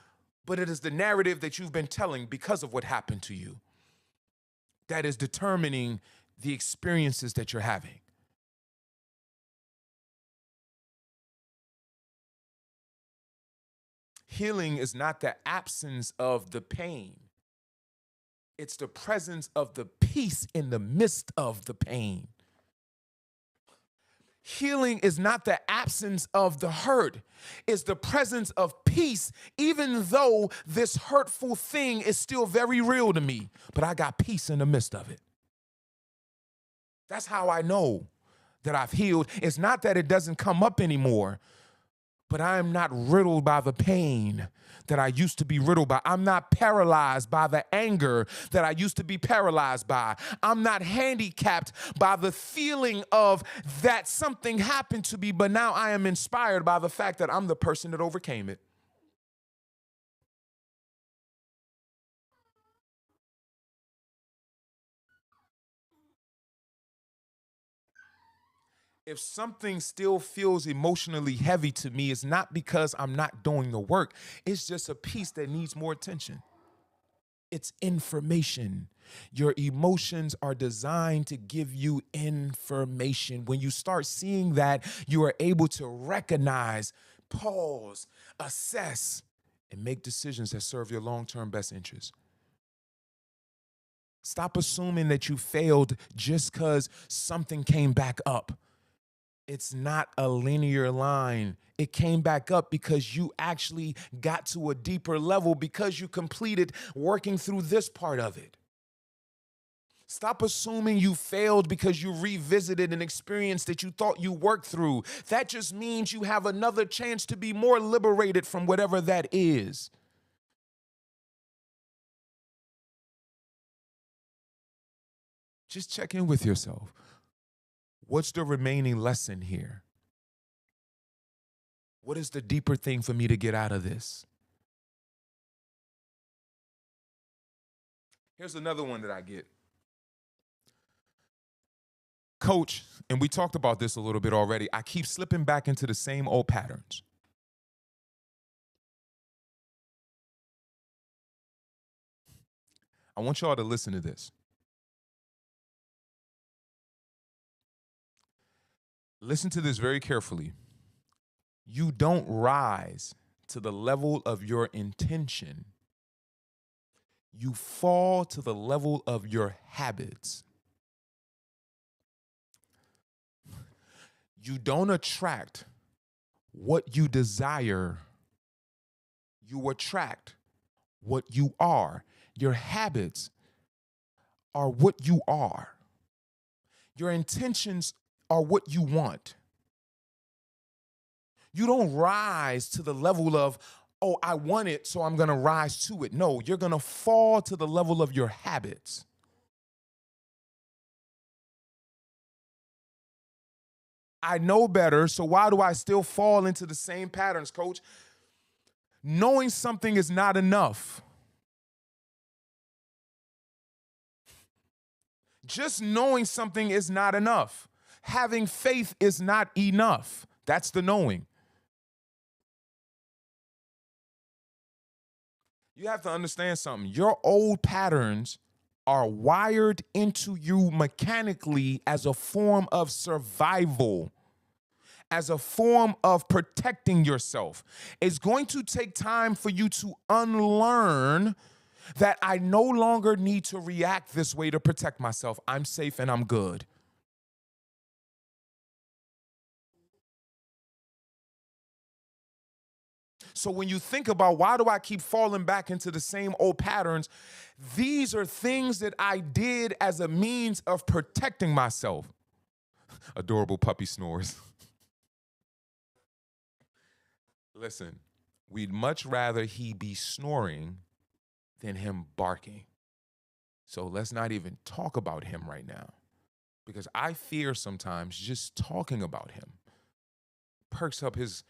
but it is the narrative that you've been telling because of what happened to you that is determining the experiences that you're having. Healing is not the absence of the pain. It's the presence of the peace in the midst of the pain. Healing is not the absence of the hurt. It's the presence of peace, even though this hurtful thing is still very real to me, but I got peace in the midst of it. That's how I know that I've healed. It's not that it doesn't come up anymore, but I am not riddled by the pain that I used to be riddled by. I'm not paralyzed by the anger that I used to be paralyzed by. I'm not handicapped by the feeling of that something happened to me, but now I am inspired by the fact that I'm the person that overcame it. If something still feels emotionally heavy to me, it's not because I'm not doing the work. It's just a piece that needs more attention. It's information. Your emotions are designed to give you information. When you start seeing that, you are able to recognize, pause, assess, and make decisions that serve your long-term best interests. Stop assuming that you failed just because something came back up. It's not a linear line. It came back up because you actually got to a deeper level because you completed working through this part of it. Stop assuming you failed because you revisited an experience that you thought you worked through. That just means you have another chance to be more liberated from whatever that is. Just check in with yourself. What's the remaining lesson here? What is the deeper thing for me to get out of this? Here's another one that I get. Coach, and we talked about this a little bit already, I keep slipping back into the same old patterns. I want y'all to listen to this. Listen to this very carefully. You don't rise to the level of your intention. You fall to the level of your habits. You don't attract what you desire. You attract what you are. Your habits are what you are. Your intentions are what you want. You don't rise to the level of, oh, I want it, so I'm going to rise to it. No, you're going to fall to the level of your habits. I know better, so why do I still fall into the same patterns, Coach? Knowing something is not enough. Just knowing something is not enough. Having faith is not enough. That's the knowing. You have to understand something. Your old patterns are wired into you mechanically as a form of survival, as a form of protecting yourself. It's going to take time for you to unlearn that I no longer need to react this way to protect myself. I'm safe and I'm good. So when you think about why do I keep falling back into the same old patterns, these are things that I did as a means of protecting myself. Adorable puppy snores. Listen, we'd much rather he be snoring than him barking. So let's not even talk about him right now, because I fear sometimes just talking about him perks up his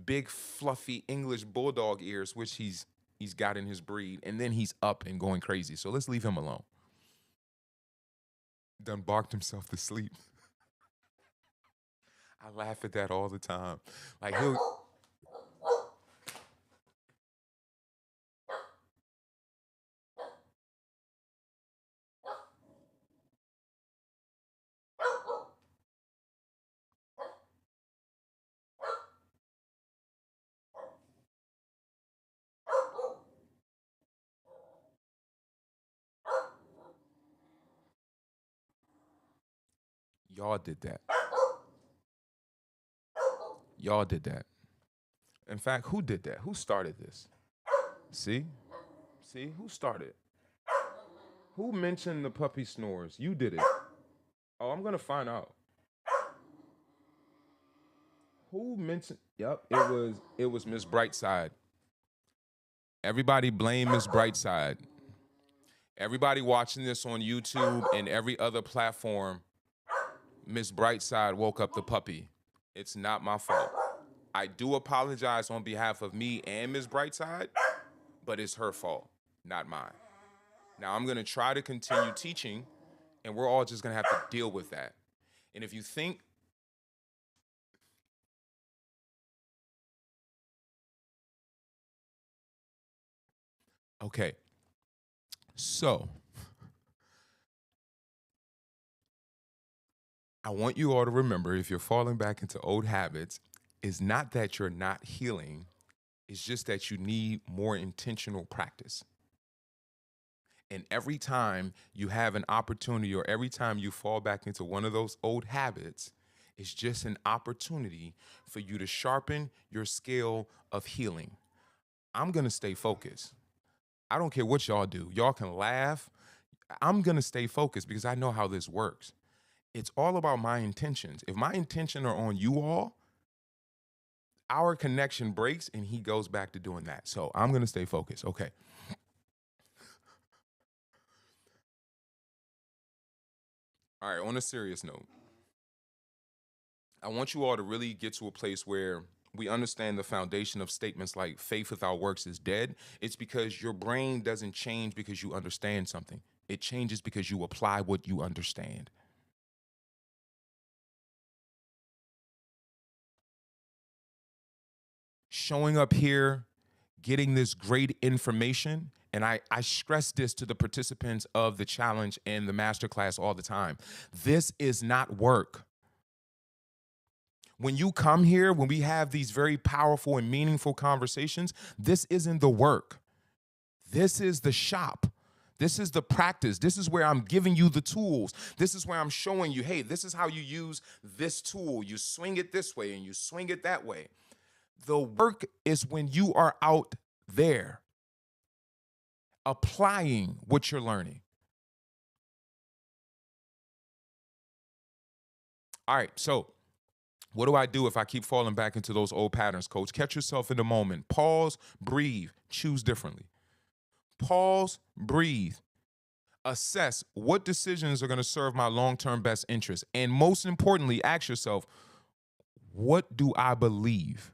big fluffy English bulldog ears, which he's got in his breed, and then he's up and going crazy. So let's leave him alone. Done barked himself to sleep. I laugh at that all the time. Like y'all did that. Y'all did that. In fact, who did that? Who started this? See? See? Who started? Who mentioned the puppy snores? You did it. Oh, I'm gonna find out. Who mentioned? Yep, it was Miss Brightside. Everybody blame Miss Brightside. Everybody watching this on YouTube and every other platform, Miss Brightside woke up the puppy. It's not my fault. I do apologize on behalf of me and Miss Brightside, but it's her fault, not mine. Now I'm gonna try to continue teaching, and we're all just gonna have to deal with that. And if you think, okay, so I want you all to remember, if you're falling back into old habits, it's not that you're not healing, it's just that you need more intentional practice. And every time you have an opportunity, or every time you fall back into one of those old habits, it's just an opportunity for you to sharpen your scale of healing. I'm gonna stay focused. I don't care what y'all do. Y'all can laugh. I'm gonna stay focused because I know how this works. It's all about my intentions. If my intention are on you all, our connection breaks and he goes back to doing that. So I'm gonna stay focused. Okay. All right, on a serious note, I want you all to really get to a place where we understand the foundation of statements like faith without works is dead. It's because your brain doesn't change because you understand something. It changes because you apply what you understand. Showing up here, getting this great information, and I stress this to the participants of the challenge and the masterclass all the time. This is not work. When you come here, when we have these very powerful and meaningful conversations, this isn't the work. This is the shop. This is the practice. This is where I'm giving you the tools. This is where I'm showing you, hey, this is how you use this tool. You swing it this way and you swing it that way. The work is when you are out there applying what you're learning. All right, so what do I do if I keep falling back into those old patterns, coach? Catch yourself in the moment. Pause, breathe, choose differently. Pause, breathe, assess what decisions are going to serve my long-term best interest. And most importantly, ask yourself, what do I believe?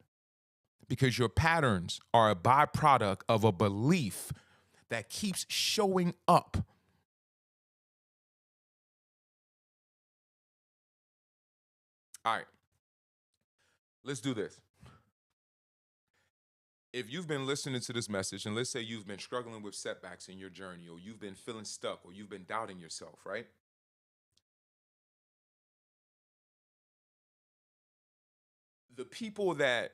Because your patterns are a byproduct of a belief that keeps showing up. All right, let's do this. If you've been listening to this message, and let's say you've been struggling with setbacks in your journey, or you've been feeling stuck, or you've been doubting yourself, right? The people that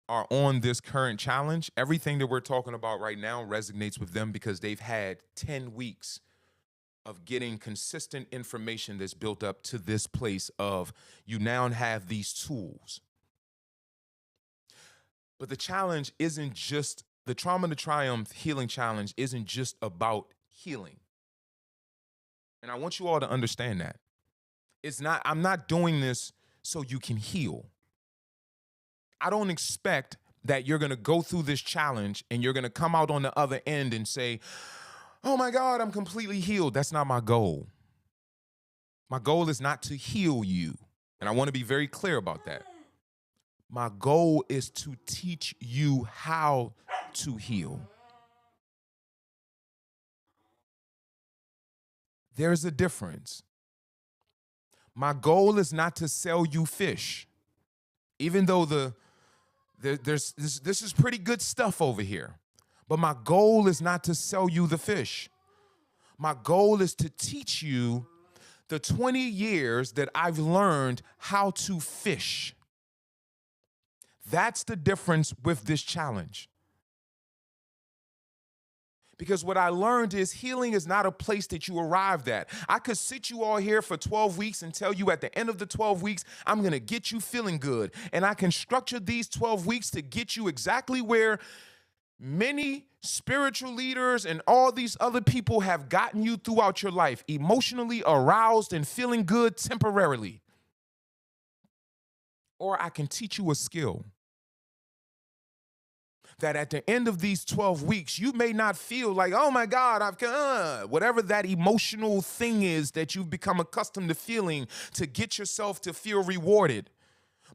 are on this current challenge, everything that we're talking about right now resonates with them because they've had 10 weeks of getting consistent information that's built up to this place of you now have these tools. But the challenge isn't just the Trauma to Triumph Healing Challenge isn't just about healing. And I want you all to understand that. I'm not doing this so you can heal. I don't expect that you're going to go through this challenge and you're going to come out on the other end and say, oh my God, I'm completely healed. That's not my goal. My goal is not to heal you. And I want to be very clear about that. My goal is to teach you how to heal. There's a difference. My goal is not to sell you fish, even though this is pretty good stuff over here. But my goal is not to sell you the fish. My goal is to teach you the 20 years that I've learned how to fish. That's the difference with this challenge. Because what I learned is healing is not a place that you arrived at. I could sit you all here for 12 weeks and tell you at the end of the 12 weeks, I'm going to get you feeling good. And I can structure these 12 weeks to get you exactly where many spiritual leaders and all these other people have gotten you throughout your life, emotionally aroused and feeling good temporarily. Or I can teach you a skill that at the end of these 12 weeks, you may not feel like, oh my God, whatever that emotional thing is that you've become accustomed to feeling to get yourself to feel rewarded.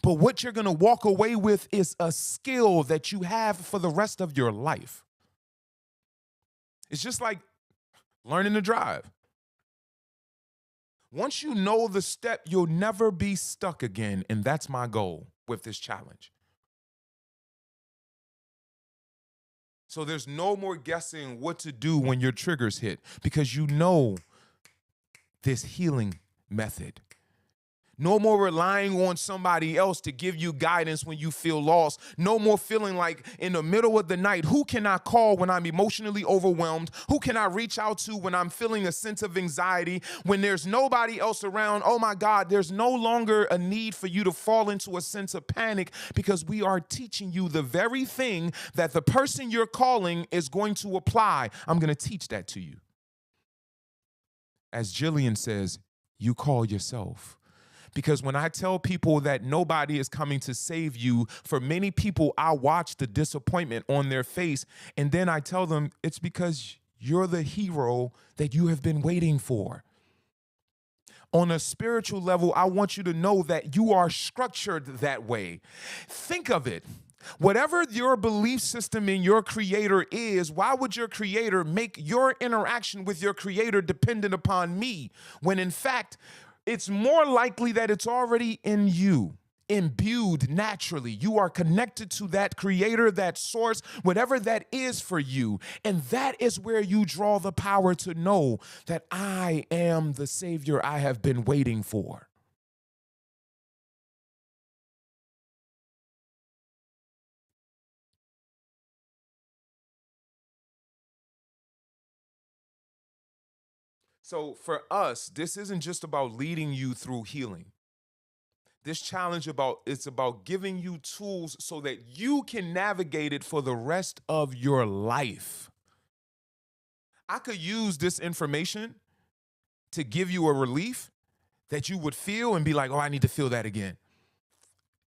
But what you're going to walk away with is a skill that you have for the rest of your life. It's just like learning to drive. Once you know the step, you'll never be stuck again. And that's my goal with this challenge. So there's no more guessing what to do when your triggers hit, because you know this healing method. No more relying on somebody else to give you guidance when you feel lost. No more feeling like in the middle of the night, who can I call when I'm emotionally overwhelmed? Who can I reach out to when I'm feeling a sense of anxiety? When there's nobody else around, oh my God, there's no longer a need for you to fall into a sense of panic, because we are teaching you the very thing that the person you're calling is going to apply. I'm going to teach that to you. As Jillian says, you call yourself. Because when I tell people that nobody is coming to save you, for many people, I watch the disappointment on their face, and then I tell them it's because you're the hero that you have been waiting for. On a spiritual level, I want you to know that you are structured that way. Think of it. Whatever your belief system in your creator is, why would your creator make your interaction with your creator dependent upon me, when in fact, it's more likely that it's already in you, imbued naturally. You are connected to that creator, that source, whatever that is for you. And that is where you draw the power to know that I am the Savior I have been waiting for. So for us, this isn't just about leading you through healing. This challenge it's about giving you tools so that you can navigate it for the rest of your life. I could use this information to give you a relief that you would feel and be like, oh, I need to feel that again.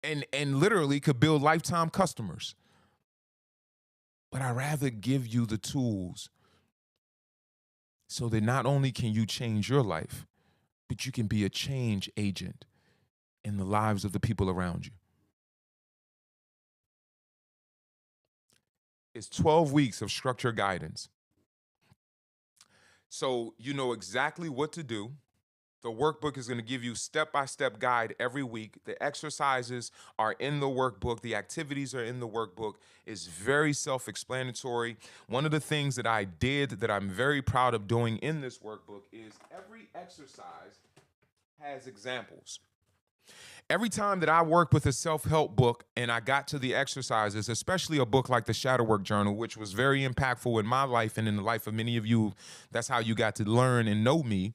And literally could build lifetime customers. But I'd rather give you the tools so that not only can you change your life, but you can be a change agent in the lives of the people around you. It's 12 weeks of structured guidance. So you know exactly what to do. The workbook is going to give you step-by-step guide every week. The exercises are in the workbook. The activities are in the workbook. It's very self-explanatory. One of the things that I did that I'm very proud of doing in this workbook is every exercise has examples. Every time that I worked with a self-help book and I got to the exercises, especially a book like the Shadow Work Journal, which was very impactful in my life and in the life of many of you, that's how you got to learn and know me.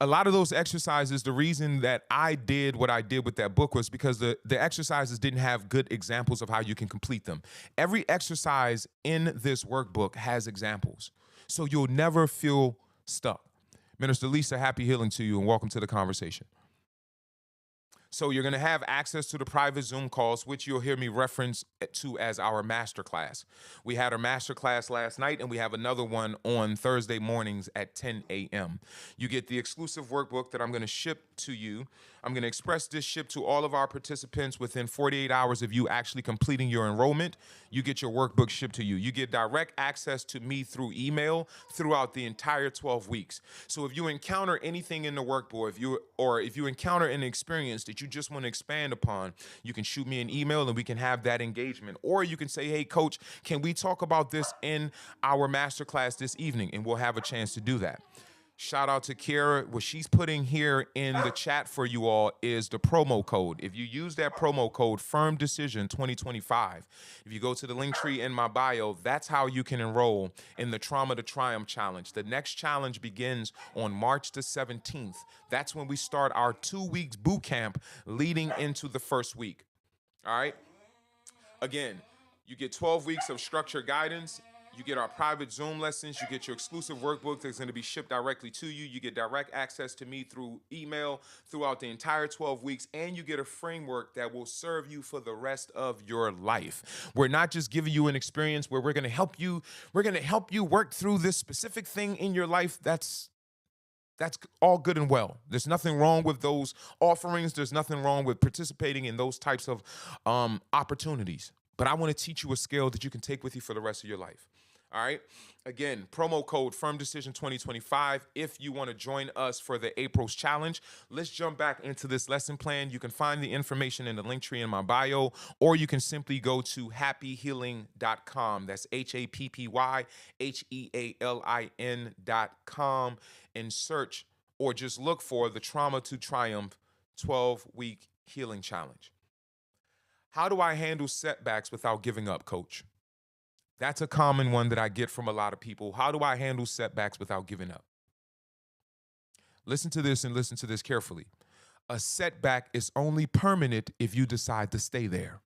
a lot of those exercises, the reason that I did what I did with that book was because the exercises didn't have good examples of how you can complete them. Every exercise in this workbook has examples, so you'll never feel stuck. Minister Lisa, happy healing to you, and welcome to the conversation. So you're going to have access to the private Zoom calls, which you'll hear me reference to as our masterclass. We had our masterclass last night, and we have another one on Thursday mornings at 10 a.m. You get the exclusive workbook that I'm going to ship to you. I'm going to express this ship to all of our participants within 48 hours of you actually completing your enrollment. You get your workbook shipped to you. You get direct access to me through email throughout the entire 12 weeks. So if you encounter anything in the workbook, if you encounter an experience that you just want to expand upon, you can shoot me an email and we can have that engagement. Or you can say, hey, coach, can we talk about this in our masterclass this evening? And we'll have a chance to do that. Shout out to Kara. What she's putting here in the chat for you all is the promo code. If you use that promo code, Firm Decision 2025, if you go to the link tree in my bio, that's how you can enroll in the Trauma to Triumph Challenge. The next challenge begins on March the 17th. That's when we start our 2 weeks boot camp leading into the first week. All right? Again, you get 12 weeks of structured guidance. You get our private Zoom lessons. You get your exclusive workbook that's going to be shipped directly to you. You get direct access to me through email throughout the entire 12 weeks. And you get a framework that will serve you for the rest of your life. We're not just giving you an experience where we're going to help you. We're going to help you work through this specific thing in your life. That's all good and well. There's nothing wrong with those offerings. There's nothing wrong with participating in those types of opportunities. But I want to teach you a skill that you can take with you for the rest of your life. All right. Again, promo code Firm Decision 2025 if you want to join us for the April's challenge. Let's jump back into this lesson plan. You can find the information in the link tree in my bio, or you can simply go to happyhealing.com. That's happyhealin.com and search or just look for the Trauma to Triumph 12-week healing challenge. How do I handle setbacks without giving up, coach? That's a common one that I get from a lot of people. How do I handle setbacks without giving up? Listen to this and listen to this carefully. A setback is only permanent if you decide to stay there.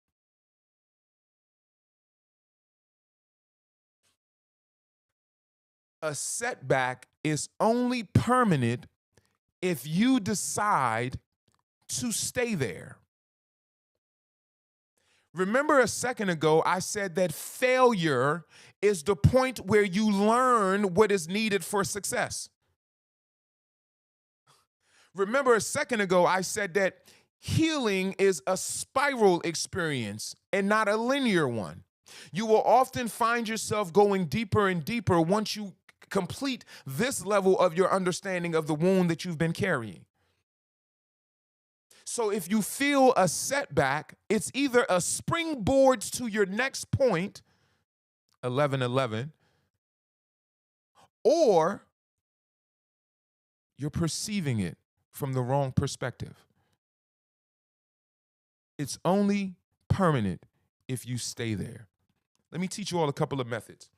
A setback is only permanent if you decide to stay there. Remember a second ago, I said that failure is the point where you learn what is needed for success. Remember a second ago, I said that healing is a spiral experience and not a linear one. You will often find yourself going deeper and deeper once you complete this level of your understanding of the wound that you've been carrying. So if you feel a setback, it's either a springboard to your next point, 11:11, or you're perceiving it from the wrong perspective. It's only permanent if you stay there. Let me teach you all a couple of methods.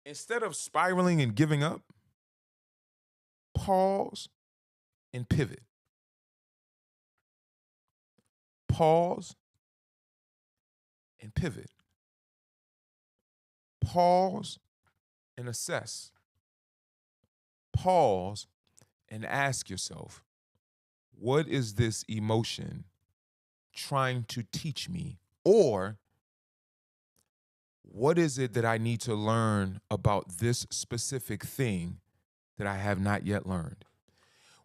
Instead of spiraling and giving up, pause and pivot. Pause and pivot. Pause and assess. Pause and ask yourself, what is this emotion trying to teach me? Or what is it that I need to learn about this specific thing that I have not yet learned?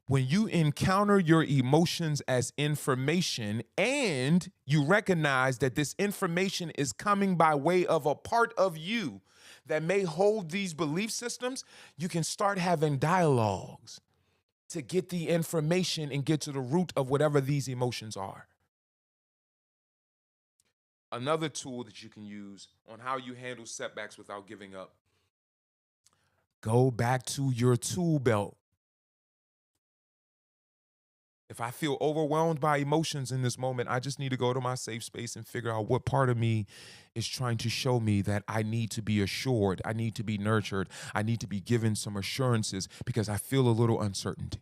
When you encounter your emotions as information and you recognize that this information is coming by way of a part of you that may hold these belief systems, you can start having dialogues to get the information and get to the root of whatever these emotions are. Another tool that you can use on how you handle setbacks without giving up. Go back to your tool belt. If I feel overwhelmed by emotions in this moment, I just need to go to my safe space and figure out what part of me is trying to show me that I need to be assured, I need to be nurtured, I need to be given some assurances because I feel a little uncertainty.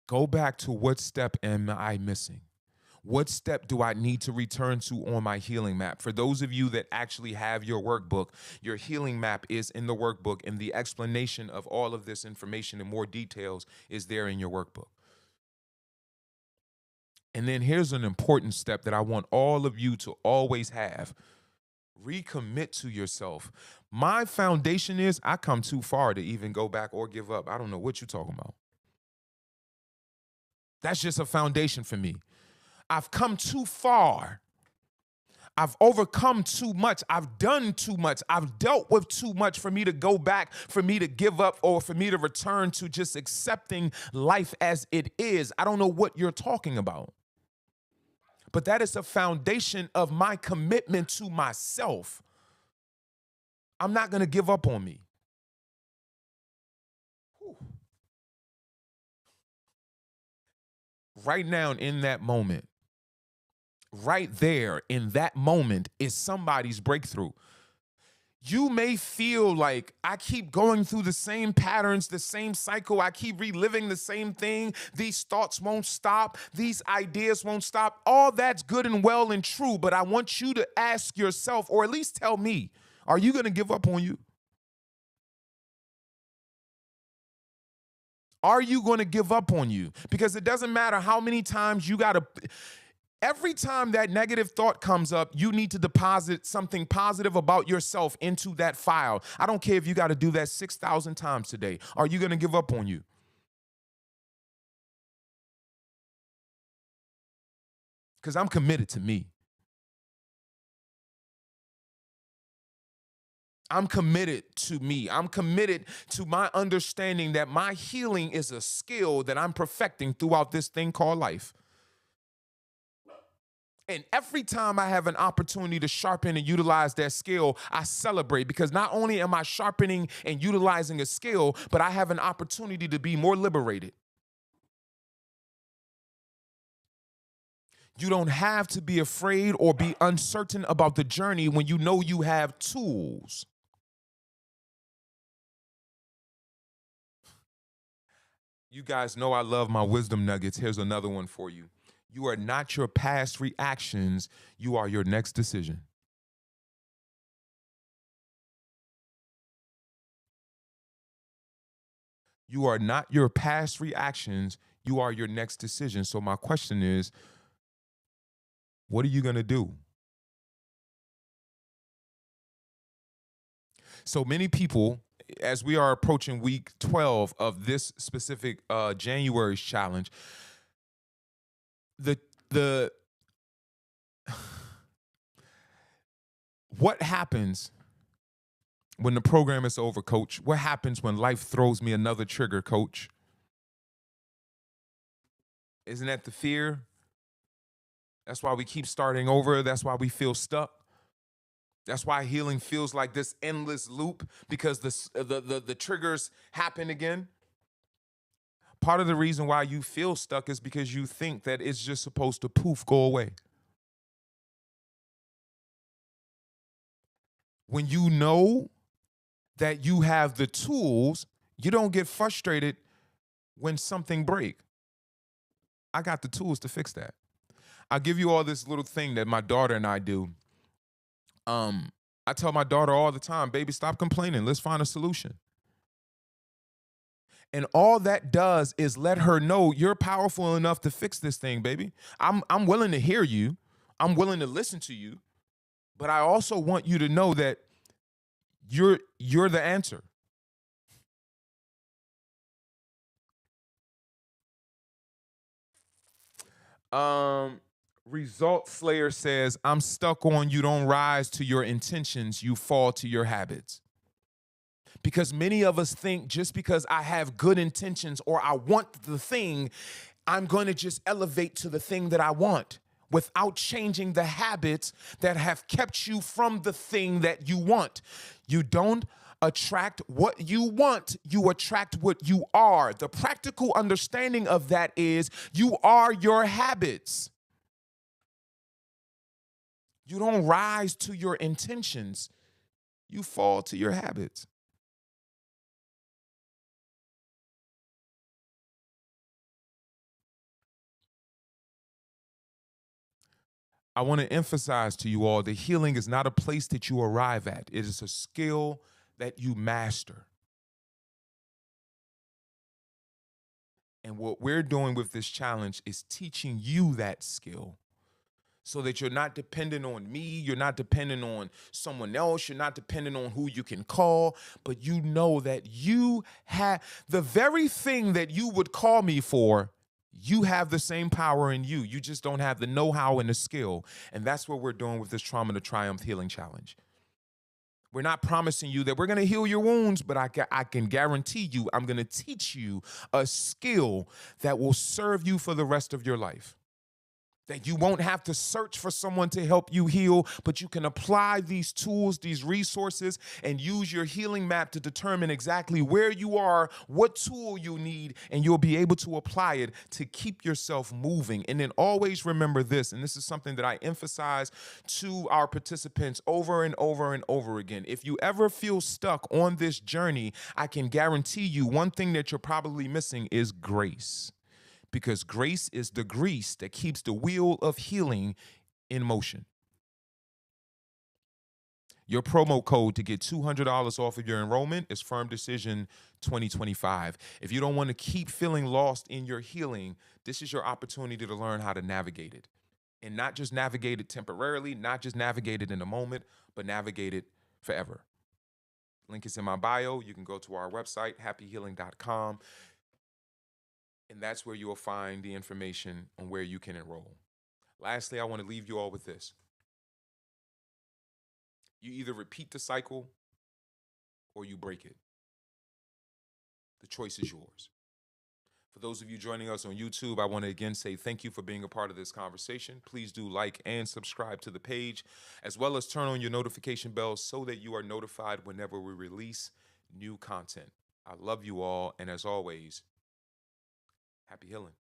Go back to what step am I missing? What step do I need to return to on my healing map? For those of you that actually have your workbook, your healing map is in the workbook, and the explanation of all of this information in more details is there in your workbook. And then here's an important step that I want all of you to always have. Recommit to yourself. My foundation is I come too far to even go back or give up. I don't know what you're talking about. That's just a foundation for me. I've come too far. I've overcome too much. I've done too much. I've dealt with too much for me to go back, for me to give up, or for me to return to just accepting life as it is. I don't know what you're talking about. But that is a foundation of my commitment to myself. I'm not going to give up on me. Whew. Right now, in that moment, right there in that moment is somebody's breakthrough. You may feel like I keep going through the same patterns, the same cycle. I keep reliving the same thing. These thoughts won't stop. These ideas won't stop. All that's good and well and true, but I want you to ask yourself, or at least tell me, are you going to give up on you? Are you going to give up on you? Because it doesn't matter how many times you got to... Every time that negative thought comes up, you need to deposit something positive about yourself into that file. I don't care if you got to do that 6,000 times today. Are you going to give up on you? Because I'm committed to me. I'm committed to me. I'm committed to my understanding that my healing is a skill that I'm perfecting throughout this thing called life. And every time I have an opportunity to sharpen and utilize that skill, I celebrate, because not only am I sharpening and utilizing a skill, but I have an opportunity to be more liberated. You don't have to be afraid or be uncertain about the journey when you know you have tools. You guys know I love my wisdom nuggets. Here's another one for you. You are not your past reactions. You are your next decision. You are not your past reactions. You are your next decision. So my question is, what are you going to do? So many people, as we are approaching week 12 of this specific January's challenge, the what happens when the program is over, coach? What happens when life throws me another trigger, coach? Isn't that the fear? That's why we keep starting over. That's why we feel stuck. That's why healing feels like this endless loop, because the triggers happen again. Part of the reason why you feel stuck is because you think that it's just supposed to poof, go away. When you know that you have the tools, you don't get frustrated when something breaks. I got the tools to fix that. I'll give you all this little thing that my daughter and I do. I tell my daughter all the time, baby, stop complaining. Let's find a solution. And all that does is let her know you're powerful enough to fix this thing, baby. I'm willing to hear you. I'm willing to listen to you. But I also want you to know that you're the answer. Result Slayer says, I'm stuck on you don't rise to your intentions, you fall to your habits. Because many of us think just because I have good intentions or I want the thing, I'm going to just elevate to the thing that I want without changing the habits that have kept you from the thing that you want. You don't attract what you want, you attract what you are. The practical understanding of that is you are your habits. You don't rise to your intentions, you fall to your habits. I want to emphasize to you all that healing is not a place that you arrive at, it is a skill that you master. And what we're doing with this challenge is teaching you that skill so that you're not dependent on me, you're not dependent on someone else, you're not dependent on who you can call, but you know that you have the very thing that you would call me for. You have the same power in you. You just don't have the know-how and the skill. And that's what we're doing with this Trauma to Triumph Healing Challenge. We're not promising you that we're going to heal your wounds, but I can guarantee you I'm going to teach you a skill that will serve you for the rest of your life. That you won't have to search for someone to help you heal, but you can apply these tools, these resources, and use your healing map to determine exactly where you are, what tool you need, and you'll be able to apply it to keep yourself moving. And then always remember this, and this is something that I emphasize to our participants over and over and over again. If you ever feel stuck on this journey, I can guarantee you one thing that you're probably missing is grace, because grace is the grease that keeps the wheel of healing in motion. Your promo code to get $200 off of your enrollment is Firm Decision 2025. If you don't want to keep feeling lost in your healing, this is your opportunity to learn how to navigate it. And not just navigate it temporarily, not just navigate it in a moment, but navigate it forever. Link is in my bio. You can go to our website, happyhealing.com. And that's where you will find the information on where you can enroll. Lastly, I want to leave you all with this. You either repeat the cycle or you break it. The choice is yours. For those of you joining us on YouTube, I want to again say thank you for being a part of this conversation. Please do like and subscribe to the page, as well as turn on your notification bell so that you are notified whenever we release new content. I love you all, and as always, happy healing.